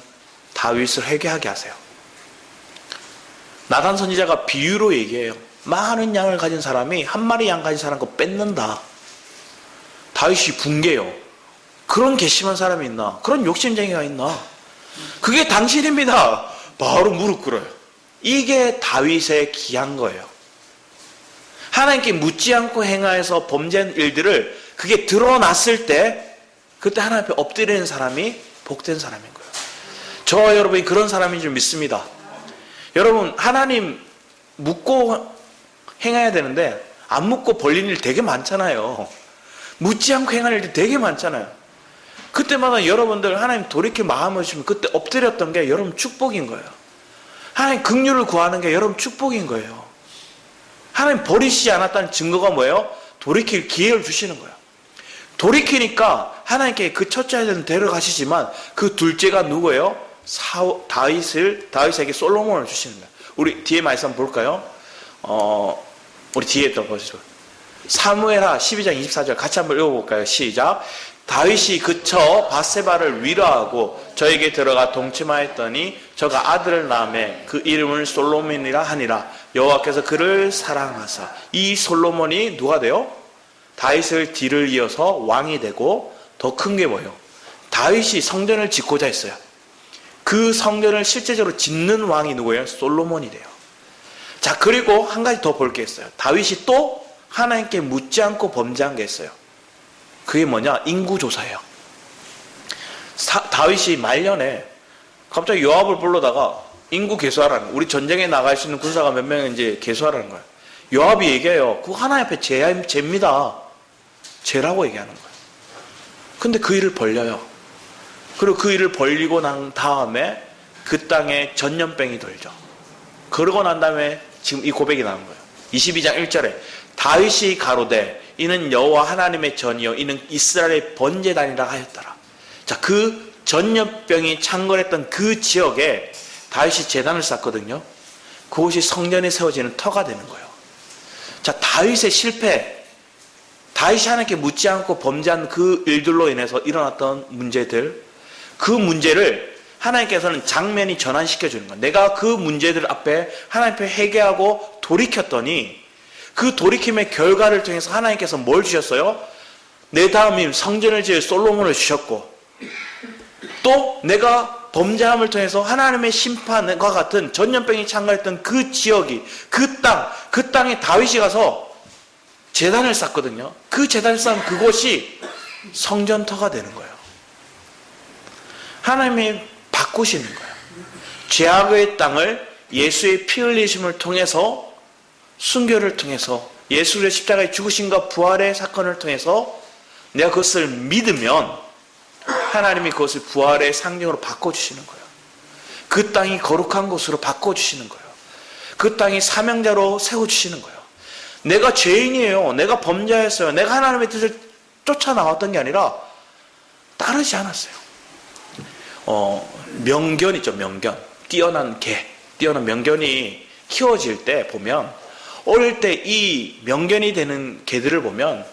다윗을 회개하게 하세요. 나단 선지자가 비유로 얘기해요. 많은 양을 가진 사람이 한 마리 양 가진 사람 거 뺏는다. 다윗이 붕괴요. 그런 괘씸한 사람이 있나? 그런 욕심쟁이가 있나? 그게 당신입니다. 바로 무릎 꿇어요. 이게 다윗의 귀한 거예요. 하나님께 묻지 않고 행하여서 범죄한 일들을 그게 드러났을 때 그때 하나님 앞에 엎드리는 사람이 복된 사람인 거예요. 저와 여러분이 그런 사람인 줄 믿습니다. 여러분, 하나님 묻고 행해야 되는데 안 묻고 벌리는 일 되게 많잖아요. 묻지 않고 행할 일이 되게 많잖아요. 그때마다 여러분들 하나님 돌이킬 마음을 주시면 그때 엎드렸던 게 여러분 축복인 거예요. 하나님 긍휼을 구하는 게 여러분 축복인 거예요. 하나님 버리시지 않았다는 증거가 뭐예요? 돌이킬 기회를 주시는 거예요. 돌이키니까 하나님께 그 첫째 아들은 데려가시지만 그 둘째가 누구예요? 다윗에게 솔로몬을 주시는 거예요. 우리 뒤에 말씀 볼까요? 우리 뒤에 또 보시죠. 사무엘하 12장 24절 같이 한번 읽어볼까요? 시작. 다윗이 그쳐 밧세바를 위로하고 저에게 들어가 동침하였더니 저가 아들을 낳으매 그 이름을 솔로몬이라 하니라. 여호와께서 그를 사랑하사. 이 솔로몬이 누가 돼요? 다윗을 뒤를 이어서 왕이 되고 더 큰 게 뭐예요? 다윗이 성전을 짓고자 했어요. 그 성전을 실제적으로 짓는 왕이 누구예요? 솔로몬이 돼요. 자, 그리고 한 가지 더 볼 게 있어요. 다윗이 또 하나님께 묻지 않고 범죄한 게 있어요. 그게 뭐냐? 인구조사예요. 다윗이 말년에 갑자기 요압을 불러다가 인구 계수하라는 거예요. 우리 전쟁에 나갈 수 있는 군사가 몇 명인지 계수하라는 거예요. 요압이 얘기해요. 그거 하나님 앞에 죄입니다. 죄라고 얘기하는 거예요. 근데 그 일을 벌려요. 그리고 그 일을 벌리고 난 다음에 그 땅에 전염병이 돌죠. 그러고 난 다음에 지금 이 고백이 나온 거예요. 22장 1절에 다윗이 가로되 이는 여호와 하나님의 전이요 이는 이스라엘의 번제단이라 하였더라. 자, 그 전염병이 창궐했던 그 지역에 다윗이 제단을 쌓거든요. 그곳이 성전이 세워지는 터가 되는 거예요. 자, 다윗의 실패, 다윗이 하나님께 묻지 않고 범죄한 그 일들로 인해서 일어났던 문제들, 그 문제를 하나님께서는 장면이 전환시켜 주는 거예요. 내가 그 문제들 앞에 하나님 앞에 회개하고 돌이켰더니 그 돌이킴의 결과를 통해서 하나님께서 뭘 주셨어요? 내 다음임 성전을 지을 솔로몬을 주셨고, 또 내가 범죄함을 통해서 하나님의 심판과 같은 전염병이 창궐했던 그 지역이, 그 땅에 다윗이 가서 제단을 쌓거든요. 그 제단을 쌓은 그곳이 성전터가 되는 거예요. 하나님이 바꾸시는 거예요. 죄악의 땅을 예수의 피 흘리심을 통해서, 순교를 통해서, 예수의 십자가의 죽으심과 부활의 사건을 통해서 내가 그것을 믿으면 하나님이 그것을 부활의 상징으로 바꿔주시는 거예요. 그 땅이 거룩한 곳으로 바꿔주시는 거예요. 그 땅이 사명자로 세워주시는 거예요. 내가 죄인이에요. 내가 범죄했어요. 내가 하나님의 뜻을 쫓아나왔던 게 아니라 따르지 않았어요. 명견 있죠, 명견. 뛰어난 명견이 키워질 때 보면, 어릴 때 이 명견이 되는 개들을 보면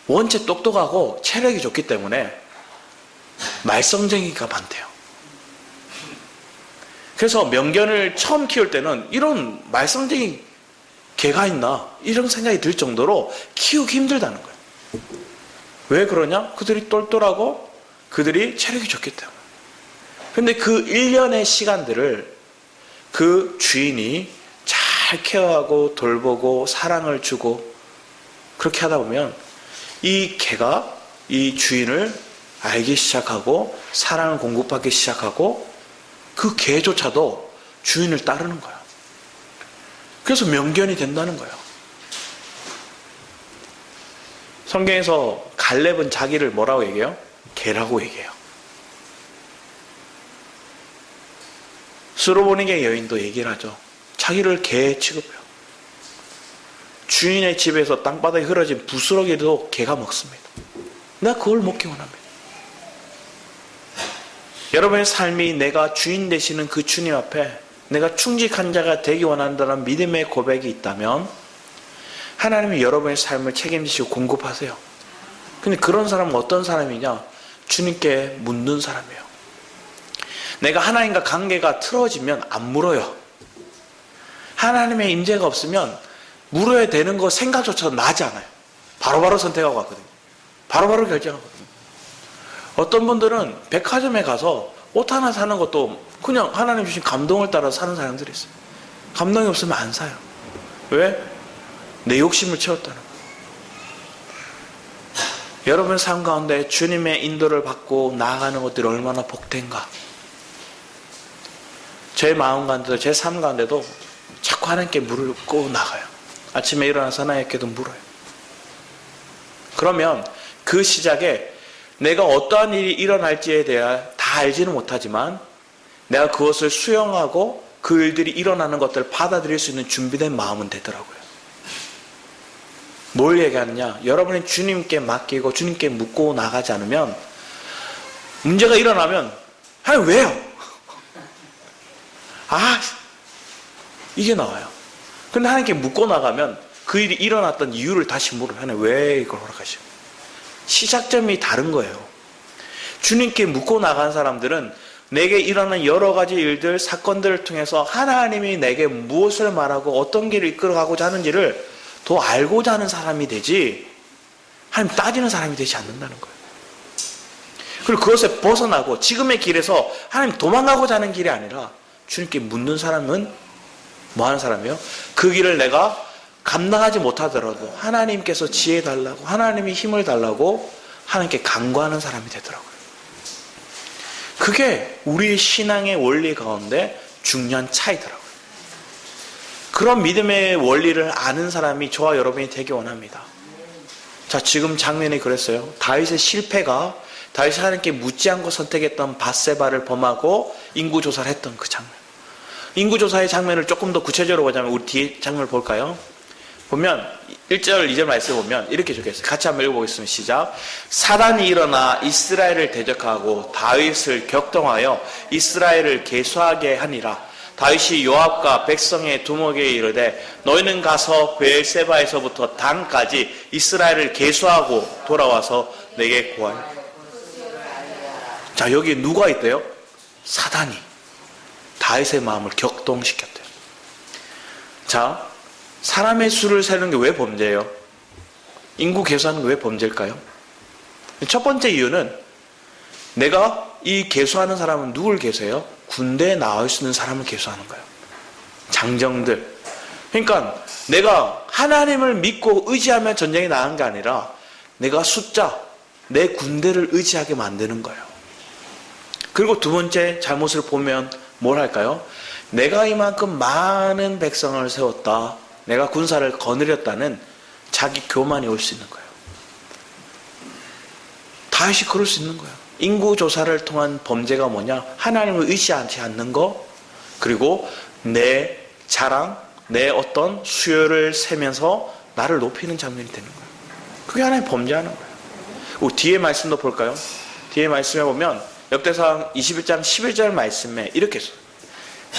원체 똑똑하고 체력이 좋기 때문에 말썽쟁이가 많대요. 그래서 명견을 처음 키울 때는 이런 말썽쟁이 개가 있나? 이런 생각이 들 정도로 키우기 힘들다는 거예요. 왜 그러냐? 그들이 똘똘하고 그들이 체력이 좋기 때문에. 근데 그 1년의 시간들을 그 주인이 잘 케어하고 돌보고 사랑을 주고 그렇게 하다 보면 이 개가 이 주인을 알기 시작하고 사랑을 공급받기 시작하고 그 개조차도 주인을 따르는 거야. 그래서 명견이 된다는 거예요. 성경에서 갈렙은 자기를 뭐라고 얘기해요? 개라고 얘기해요. 스로보닉의 여인도 얘기를 하죠. 자기를 개 취급해요. 주인의 집에서 땅바닥에 흐러진 부스러기도 개가 먹습니다. 나 그걸 먹기 원합니다. 여러분의 삶이 내가 주인 되시는 그 주님 앞에 내가 충직한 자가 되기 원한다는 믿음의 고백이 있다면 하나님이 여러분의 삶을 책임지시고 공급하세요. 근데 그런 사람은 어떤 사람이냐? 주님께 묻는 사람이에요. 내가 하나님과 관계가 틀어지면 안 물어요. 하나님의 임재가 없으면 물어야 되는 거 생각조차도 나지 않아요. 바로바로 선택하고 가거든요. 바로바로 결정하거든요. 어떤 분들은 백화점에 가서 옷 하나 사는 것도 그냥 하나님 주신 감동을 따라 사는 사람들이 있어요. 감동이 없으면 안 사요. 왜? 내 욕심을 채웠다는 거예요. 여러분 삶 가운데 주님의 인도를 받고 나아가는 것들이 얼마나 복된가. 제 마음 가운데도 제 삶 가운데도 자꾸 하나님께 물고 나가요. 아침에 일어나서 하나님께도 물어요. 그러면 그 시작에 내가 어떠한 일이 일어날지에 대해 다 알지는 못하지만 내가 그것을 수용하고 그 일들이 일어나는 것들을 받아들일 수 있는 준비된 마음은 되더라고요. 뭘 얘기하느냐? 여러분이 주님께 맡기고 주님께 묻고 나가지 않으면 문제가 일어나면 하나님 왜요? 이게 나와요. 근데 하나님께 묻고 나가면 그 일이 일어났던 이유를 다시 물어요. 하나님 왜 이걸 허락하시오? 시작점이 다른 거예요. 주님께 묻고 나간 사람들은 내게 일어나는 여러 가지 일들, 사건들을 통해서 하나님이 내게 무엇을 말하고 어떤 길을 이끌어가고자 하는지를 더 알고자 하는 사람이 되지 하나님 따지는 사람이 되지 않는다는 거예요. 그리고 그것에 벗어나고 지금의 길에서 하나님 도망가고자 하는 길이 아니라 주님께 묻는 사람은 뭐 하는 사람이에요? 그 길을 내가 감당하지 못하더라도 하나님께서 지혜 달라고 하나님이 힘을 달라고 하나님께 간구하는 사람이 되더라고요. 그게 우리의 신앙의 원리 가운데 중요한 차이더라고요. 그런 믿음의 원리를 아는 사람이 저와 여러분이 되기 원합니다. 자, 지금 장면이 그랬어요. 다윗의 실패가 다윗이 하나님께 묻지 않고 선택했던 밧세바를 범하고 인구조사를 했던 그 장면. 인구조사의 장면을 조금 더 구체적으로 보자면 우리 뒤에 장면을 볼까요? 보면 1절 2절 말씀을 보면 이렇게 적혀있어요. 같이 한번 읽어보겠습니다. 시작. 사단이 일어나 이스라엘을 대적하고 다윗을 격동하여 이스라엘을 계수하게 하니라. 다윗이 요압과 백성의 두목에게 이르되 너희는 가서 베엘세바에서부터 단까지 이스라엘을 계수하고 돌아와서 내게 구하라. 자, 여기 누가 있대요? 사단이 다윗의 마음을 격동시켰대요. 자, 사람의 수를 세는 게 왜 범죄예요? 인구 계수하는 게 왜 범죄일까요? 첫 번째 이유는 내가 이 계수하는 사람은 누굴 계수해요? 군대에 나와 있는 사람을 계수하는 거예요. 장정들. 그러니까 내가 하나님을 믿고 의지하며 전쟁에 나간 게 아니라 내가 숫자, 내 군대를 의지하게 만드는 거예요. 그리고 두 번째 잘못을 보면 뭘 할까요? 내가 이만큼 많은 백성을 세웠다. 내가 군사를 거느렸다는 자기 교만이 올 수 있는 거예요. 다윗이 그럴 수 있는 거예요. 인구조사를 통한 범죄가 뭐냐? 하나님을 의지하지 않는 거, 그리고 내 자랑, 내 어떤 수요를 세면서 나를 높이는 장면이 되는 거예요. 그게 하나님 범죄하는 거예요. 뒤에 말씀도 볼까요? 뒤에 말씀에 보면 역대상 21장 11절 말씀에 이렇게 써요.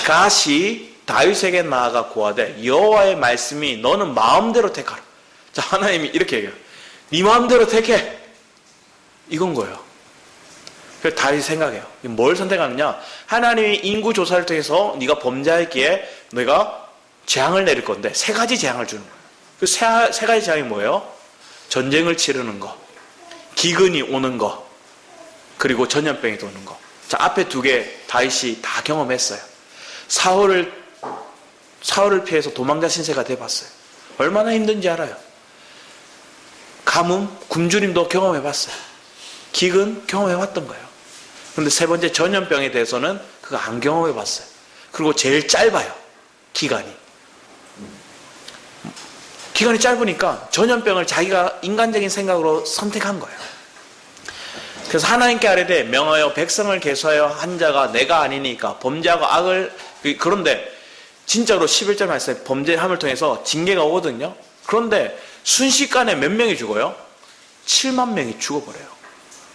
갓이 다윗에게 나아가 고하되 여호와의 말씀이 너는 마음대로 택하라. 자, 하나님이 이렇게 얘기해요. 네 마음대로 택해. 이건 거예요. 그래서 다윗이 생각해요. 뭘 선택하느냐? 하나님이 인구 조사를 통해서 네가 범죄했기에 내가 재앙을 내릴 건데 세 가지 재앙을 주는 거예요. 그 세 가지 재앙이 뭐예요? 전쟁을 치르는 거, 기근이 오는 거, 그리고 전염병이 도는 거. 자, 앞에 두 개 다윗이 다 경험했어요. 사울을 피해서 도망자 신세가 돼봤어요. 얼마나 힘든지 알아요. 가뭄, 굶주림도 경험해봤어요. 기근 경험해봤던 거예요. 그런데 세 번째 전염병에 대해서는 그거 안 경험해봤어요. 그리고 제일 짧아요. 기간이 짧으니까 전염병을 자기가 인간적인 생각으로 선택한 거예요. 그래서 하나님께 아뢰되 명하여 백성을 계수하여 한 자가 내가 아니니까 범죄하고 악을, 그런데 진짜로 11절 말씀에 범죄함을 통해서 징계가 오거든요. 그런데 순식간에 몇 명이 죽어요? 7만 명이 죽어버려요.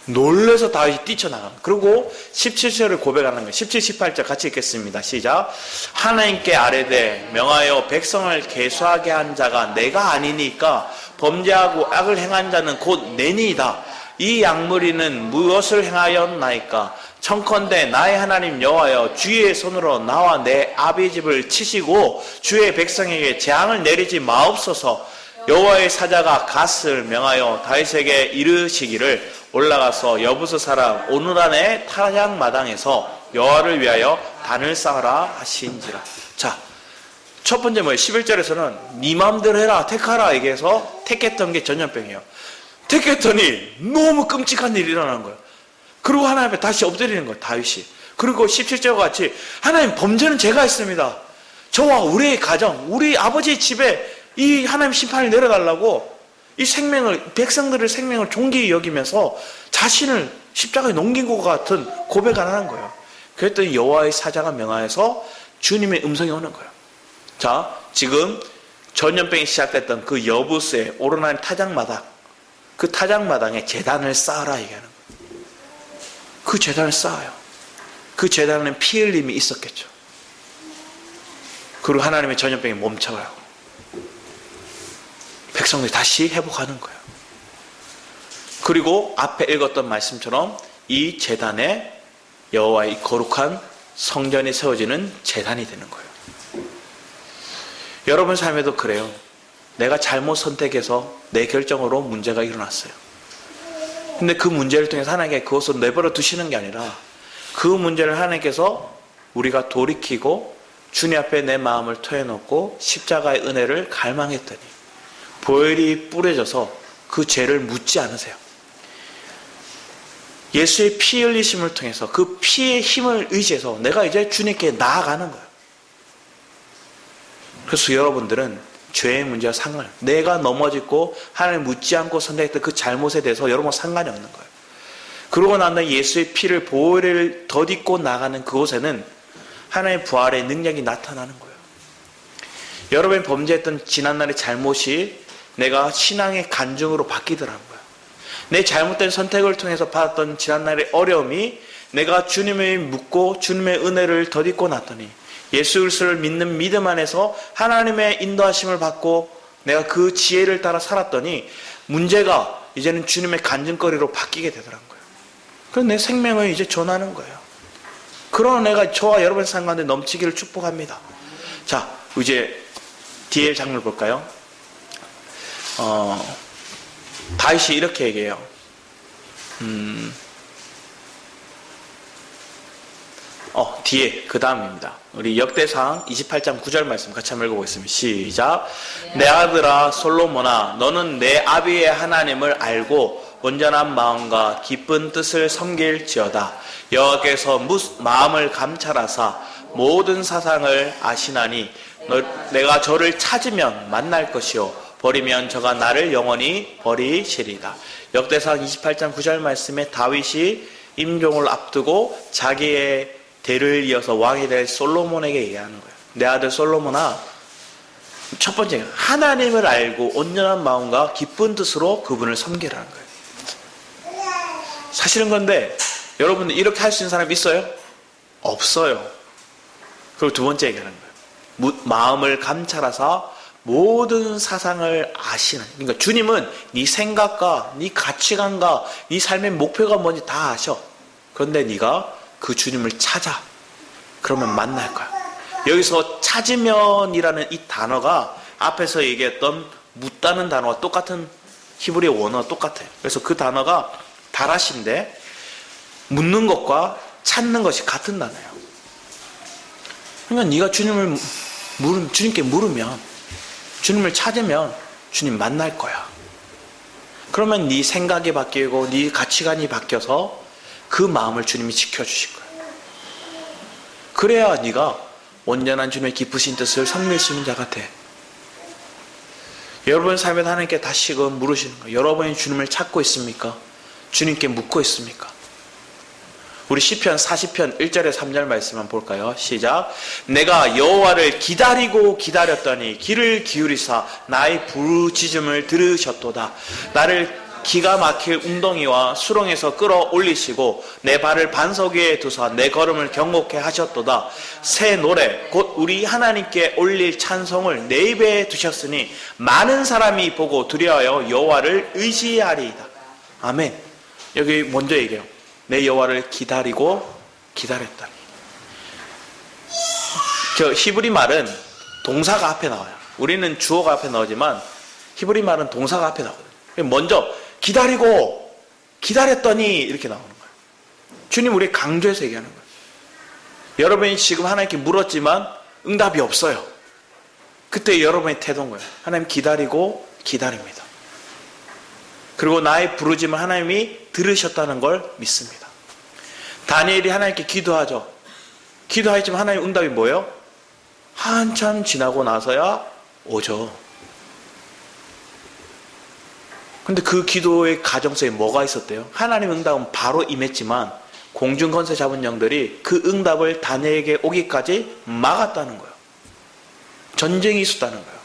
놀래서 다윗이 뛰쳐나가는. 그리고 17절을 고백하는 거예요. 17, 18절 같이 읽겠습니다. 시작. 하나님께 아뢰되 명하여 백성을 계수하게 한 자가 내가 아니니까 범죄하고 악을 행한 자는 곧 내니이다. 이 양무리는 무엇을 행하였나이까? 청컨대 나의 하나님 여호와여 주의 손으로 나와 내 아비 집을 치시고 주의 백성에게 재앙을 내리지 마옵소서. 여호와의 사자가 갓을 명하여 다윗에게 이르시기를 올라가서 여부스 사람 오누란의 타작 마당에서 여호와를 위하여 단을 쌓으라 하신지라. 자, 첫 번째 뭐예요? 11절에서는 네 마음대로 해라, 택하라 얘기해서 택했던 게 전염병이에요. 택했더니 너무 끔찍한 일이 일어나는 거예요. 그리고 하나님 앞에 다시 엎드리는 거예요, 다윗이. 그리고 17절과 같이 하나님, 범죄는 제가 했습니다. 저와 우리의 가정, 우리 아버지의 집에 이 하나님 심판을 내려달라고 이 생명을, 백성들의 생명을 존귀히 여기면서 자신을 십자가에 넘긴 것 같은 고백을 하는 거예요. 그랬더니 여호와의 사자가 명하여서 주님의 음성이 오는 거예요. 자, 지금 전염병이 시작됐던 그 여부스의 오르난 타작마당, 그 타작마당에 제단을 쌓아라 얘기하는 거예요. 그 제단을 쌓아요. 그 제단에는 피 흘림이 있었겠죠. 그리고 하나님의 전염병이 멈춰가요. 백성들이 다시 회복하는 거예요. 그리고 앞에 읽었던 말씀처럼 이 제단에 여호와의 거룩한 성전이 세워지는 제단이 되는 거예요. 여러분 삶에도 그래요. 내가 잘못 선택해서 내 결정으로 문제가 일어났어요. 근데 그 문제를 통해서 하나님께 그것을 내버려 두시는 게 아니라 그 문제를 하나님께서 우리가 돌이키고 주님 앞에 내 마음을 토해놓고 십자가의 은혜를 갈망했더니 보혈이 뿌려져서 그 죄를 묻지 않으세요. 예수의 피 흘리심을 통해서 그 피의 힘을 의지해서 내가 이제 주님께 나아가는 거예요. 그래서 여러분들은 죄의 문제와 상관없어요. 내가 넘어지고 하나님을 묻지 않고 선택했던 그 잘못에 대해서 여러분 상관이 없는 거예요. 그러고 난 다음에 예수의 피를 보혈을 덧입고 나가는 그곳에는 하나님의 부활의 능력이 나타나는 거예요. 여러분이 범죄했던 지난날의 잘못이 내가 신앙의 간증으로 바뀌더라는 거예요. 내 잘못된 선택을 통해서 받았던 지난날의 어려움이 내가 주님을 묻고 주님의 은혜를 덧입고 났더니 예수 그리스도를 믿는 믿음 안에서 하나님의 인도하심을 받고 내가 그 지혜를 따라 살았더니 문제가 이제는 주님의 간증거리로 바뀌게 되더라는 거예요. 그래서 내 생명을 이제 전하는 거예요. 그러나 내가 저와 여러분의 삶 가운데 넘치기를 축복합니다. 자, 이제 뒤에 장면 볼까요? 다윗이 이렇게 얘기해요. 뒤에 그 다음입니다. 우리 역대상 28장 9절 말씀 같이 한번 읽어보겠습니다. 시작. 내 아들아 솔로몬아, 너는 내 아비의 하나님을 알고 온전한 마음과 기쁜 뜻을 섬길지어다. 여호와께서 마음을 감찰하사 모든 사상을 아시나니 내가 저를 찾으면 만날 것이요 버리면 저가 나를 영원히 버리시리다. 역대상 28장 9절 말씀에 다윗이 임종을 앞두고 자기의 대를 이어서 왕이 될 솔로몬에게 얘기하는 거예요. 내 아들 솔로몬아, 첫 번째 하나님을 알고 온전한 마음과 기쁜 뜻으로 그분을 섬기라는 거예요. 사실은 건데 여러분들 이렇게 할 수 있는 사람이 있어요? 없어요. 그리고 두 번째 얘기하는 거예요. 마음을 감찰하사 모든 사상을 아시는, 그러니까 주님은 네 생각과 네 가치관과 네 삶의 목표가 뭔지 다 아셔. 그런데 네가 그 주님을 찾아. 그러면 만날 거야. 여기서 찾으면이라는 이 단어가 앞에서 얘기했던 묻다는 단어와 똑같은 히브리 원어가 똑같아요. 그래서 그 단어가 다라시인데 묻는 것과 찾는 것이 같은 단어예요. 그러니까 네가 주님께 물으면, 주님을 찾으면 주님 만날 거야. 그러면 네 생각이 바뀌고 네 가치관이 바뀌어서 그 마음을 주님이 지켜주실 거야. 그래야 네가 온전한 주님의 기쁘신 뜻을 성취할 수 있는 자가 돼. 여러분의 삶에서 하나님께 다시금 물으시는 거예요. 여러분이 주님을 찾고 있습니까? 주님께 묻고 있습니까? 우리 시편 40편 1절에 3절 말씀 한번 볼까요? 시작. 내가 여호와를 기다리고 기다렸더니 귀를 기울이사 나의 부르짖음을 들으셨도다. 나를 기가 막힐 웅덩이와 수렁에서 끌어올리시고 내 발을 반석 위에 두사 내 걸음을 경고케 하셨도다. 새 노래 곧 우리 하나님께 올릴 찬송을 내 입에 두셨으니 많은 사람이 보고 두려워하여 여호와를 의지하리이다. 아멘. 여기 먼저 얘기해요. 내 여호와를 기다리고 기다렸다니. 저 히브리 말은 동사가 앞에 나와요. 우리는 주어가 앞에 나오지만 히브리 말은 동사가 앞에 나오거든요. 먼저 기다리고 기다렸더니 이렇게 나오는 거예요. 주님 우리 강조해서 얘기하는 거예요. 여러분이 지금 하나님께 물었지만 응답이 없어요. 그때 여러분의 태도인 거예요. 하나님 기다리고 기다립니다. 그리고 나의 부르짖음을 하나님이 들으셨다는 걸 믿습니다. 다니엘이 하나님께 기도하죠. 기도하지만 하나님 응답이 뭐예요? 한참 지나고 나서야 오죠. 근데 그 기도의 가정성에 뭐가 있었대요? 하나님 응답은 바로 임했지만 공중 권세 잡은 영들이 그 응답을 다니엘에게 오기까지 막았다는 거예요. 전쟁이 있었다는 거예요.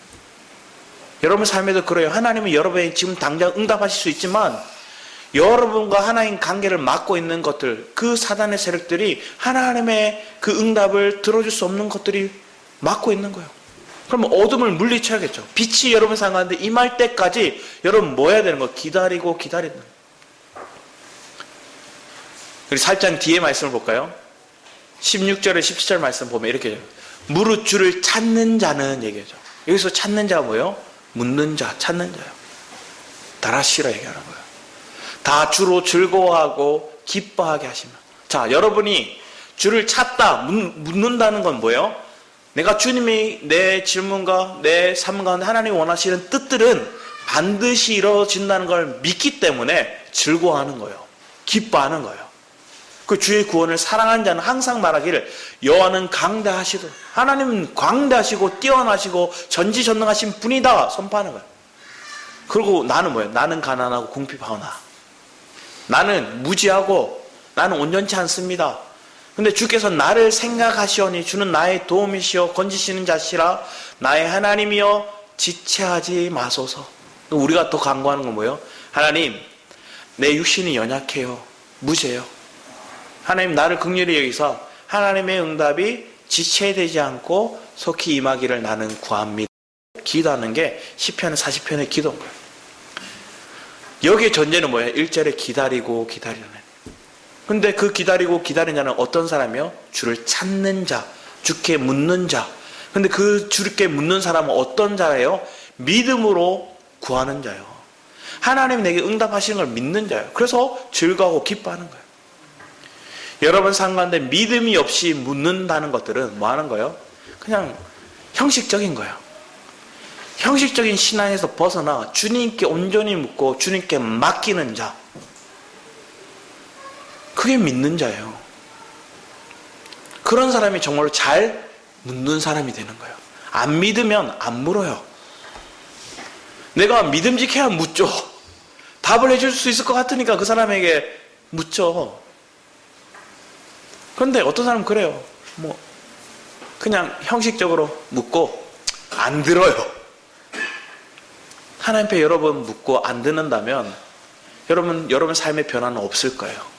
여러분 삶에도 그래요. 하나님은 여러분이 지금 당장 응답하실 수 있지만 여러분과 하나님 관계를 막고 있는 것들, 그 사단의 세력들이 하나님의 그 응답을 들어줄 수 없는 것들이 막고 있는 거예요. 그러면 어둠을 물리쳐야겠죠. 빛이 여러분 상하는데 임할 때까지 여러분 뭐 해야 되는 거예요? 기다리고 기다리는 거예요. 우리 살짝 뒤에 말씀을 볼까요? 16절에 17절 말씀 보면 이렇게 해요. 무릇 주를 찾는 자는 얘기하죠. 여기서 찾는 자가 뭐예요? 묻는 자, 찾는 자요. 다라시라 얘기하는 거예요. 다 주로 즐거워하고 기뻐하게 하시면. 자, 여러분이 주를 찾다, 묻는다는 건 뭐예요? 내가 주님이 내 질문과 내 삶 가운데 하나님이 원하시는 뜻들은 반드시 이루어진다는 걸 믿기 때문에 즐거워하는 거예요. 기뻐하는 거예요. 그 주의 구원을 사랑하는 자는 항상 말하기를 여호와는 강대하시고 하나님은 광대하시고 뛰어나시고 전지전능하신 분이다 선포하는 거예요. 그리고 나는 뭐예요? 나는 가난하고 궁핍하오나 나는 무지하고 나는 온전치 않습니다. 근데 주께서 나를 생각하시오니 주는 나의 도움이시오 건지시는 자시라 나의 하나님이여 지체하지 마소서. 우리가 또 간구하는 건 뭐예요? 하나님 내 육신이 연약해요. 무죄요. 하나님 나를 긍휼히 여기서 하나님의 응답이 지체되지 않고 속히 임하기를 나는 구합니다. 기도하는 게 시편 40편의 기도인 거예요. 여기에 전제는 뭐예요? 1절에 기다리고 기다리는. 근데 그 기다리고 기다리는 자는 어떤 사람이요? 주를 찾는 자, 주께 묻는 자. 근데 그 주께 묻는 사람은 어떤 자예요? 믿음으로 구하는 자요. 하나님 내게 응답하시는 걸 믿는 자예요. 그래서 즐거워하고 기뻐하는 거예요. 여러분 삶 가운데 믿음이 없이 묻는다는 것들은 뭐 하는 거예요? 그냥 형식적인 거예요. 형식적인 신앙에서 벗어나 주님께 온전히 묻고 주님께 맡기는 자. 그게 믿는 자예요. 그런 사람이 정말로 잘 묻는 사람이 되는 거예요. 안 믿으면 안 물어요. 내가 믿음직해야 묻죠. 답을 해줄 수 있을 것 같으니까 그 사람에게 묻죠. 그런데 어떤 사람은 그래요. 그냥 형식적으로 묻고 안 들어요. 하나님 앞에 여러분 묻고 안 듣는다면 여러분 삶의 변화는 없을 거예요.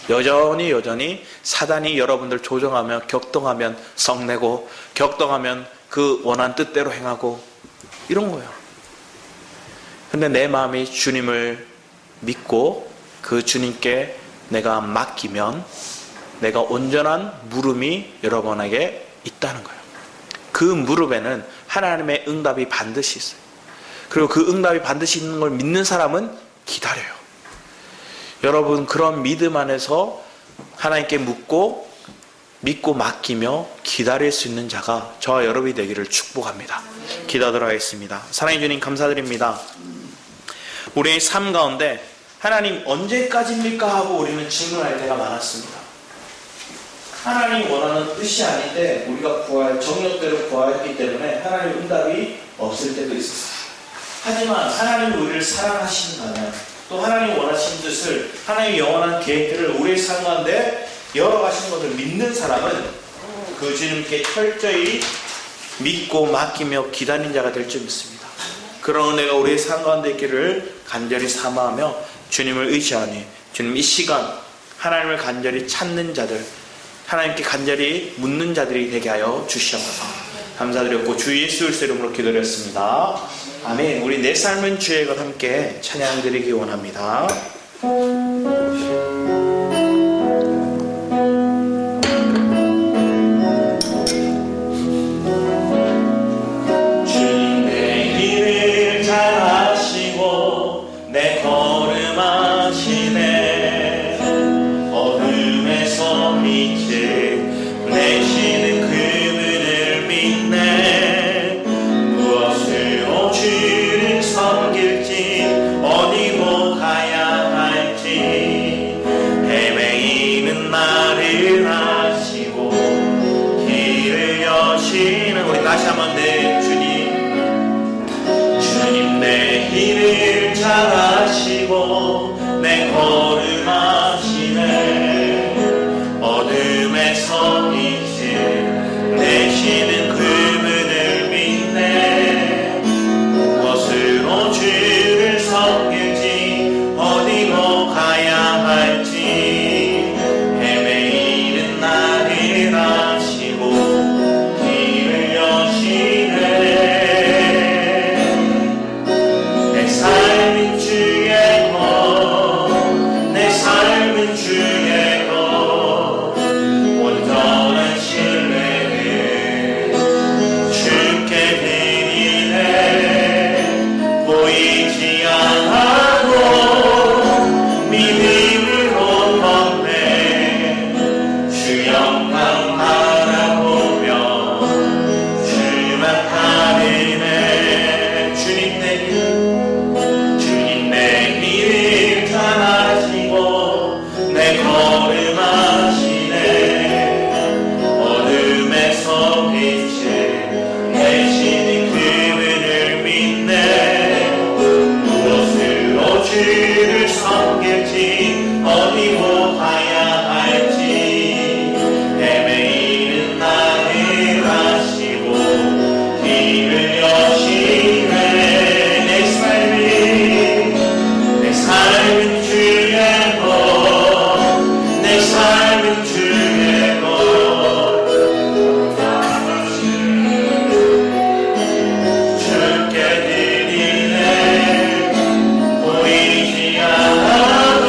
여전히 사단이 여러분들 조종하며 격동하면 성내고 격동하면 그 원한 뜻대로 행하고 이런 거예요. 근데 내 마음이 주님을 믿고 그 주님께 내가 맡기면 내가 온전한 물음이 여러분에게 있다는 거예요. 그 무릎에는 하나님의 응답이 반드시 있어요. 그리고 그 응답이 반드시 있는 걸 믿는 사람은 기다려요. 여러분 그런 믿음 안에서 하나님께 묻고 믿고 맡기며 기다릴 수 있는 자가 저와 여러분이 되기를 축복합니다. 기도하도록 하겠습니다. 사랑해 주님 감사드립니다. 우리의 삶 가운데 하나님 언제까지입니까 하고 우리는 질문할 때가 많았습니다. 하나님 원하는 뜻이 아닌데 우리가 정력대로 구하였기 때문에 하나님 응답이 없을 때도 있었어요. 하지만 하나님이 우리를 사랑하신다면 또 하나님 원하신 뜻을 하나님의 영원한 계획들을 우리의 삶 가운데 열어가신 것을 믿는 사람은 그 주님께 철저히 믿고 맡기며 기다리는 자가 될 줄 믿습니다. 그런 은혜가 우리의 삶 가운데 있기를 간절히 사모하며 주님을 의지하니 주님 이 시간 하나님을 간절히 찾는 자들, 하나님께 간절히 묻는 자들이 되게 하여 주시옵소서. 감사드렸고 주 예수 그리스도의 이름으로 기도드렸습니다. 아멘. 우리 내 삶은 주의 것 함께 찬양드리기 원합니다. 주님 내 길을 잘 아시고 내 걸음 아시네. 어둠에서 빛을 내시는 그분을 믿네. 무엇으로 주를 섬길지 어디로 가야 할지 헤매이는 나를 아시고 길을 여시는 우리 다시 한번 내 주님 내 길을 잘 아시고 내 걸음 아시네. 어둠에서 빛을 내시는 그분을 믿네. 무엇으로 주를 섬길지 어디로 가야 할지 헤매이는 나를 아시고 길을 여시네. 내 삶은 주의 것, 내 삶은 주의 것, 온전한 신뢰를 주께 드리네. 보이지 않아도 믿음으로 걷네. 주 영광 바라보며 주만 따르네. 주님 내 길을 잘 아시고 내 걸음 아시네. 어둠에서 빛을 내시는 그분을 믿네. 무엇으로 주를 섬길지 어디로 가야 할지 헤매이는 나를 아시고 길을 여시네. 내 삶은 주의 것, 내 삶은 주의 것, 주께 드리네. 보이지 않아도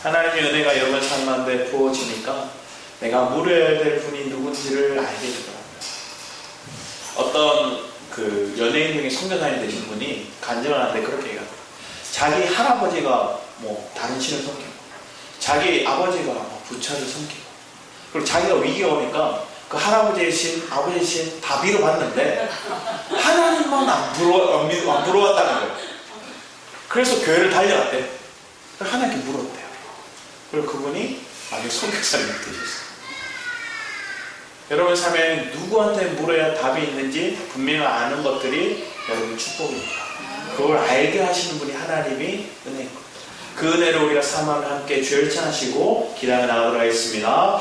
하나님의 은혜가 여러 사람한테 부어지니까 내가 물어야 될 분이 누군지를 알게 되더라고요. 어떤 그 연예인 중에 선교사님 되신 분이 간증을 하는데 그렇게 얘기하더라고요. 자기 할아버지가 뭐 다른 신을 섬기고 자기 아버지가 부처를 섬기고 그리고 자기가 위기가 오니까 그 할아버지의 신, 아버지의 신 다 빌어봤는데 하나님만 안 부러웠다는 거예요. 그래서 교회를 달려갔대요. 하나님께 물었대요. 그리고 그분이 나중에 선교사님이 되셨어요. 여러분 삶에 누구한테 물어야 답이 있는지 분명히 아는 것들이 여러분 축복입니다. 그걸 알게 하시는 분이 하나님이 은혜인 거예요. 그 은혜로 우리가 사망을 함께 죄를 찬하시고 기도하며 나가도록 하겠습니다.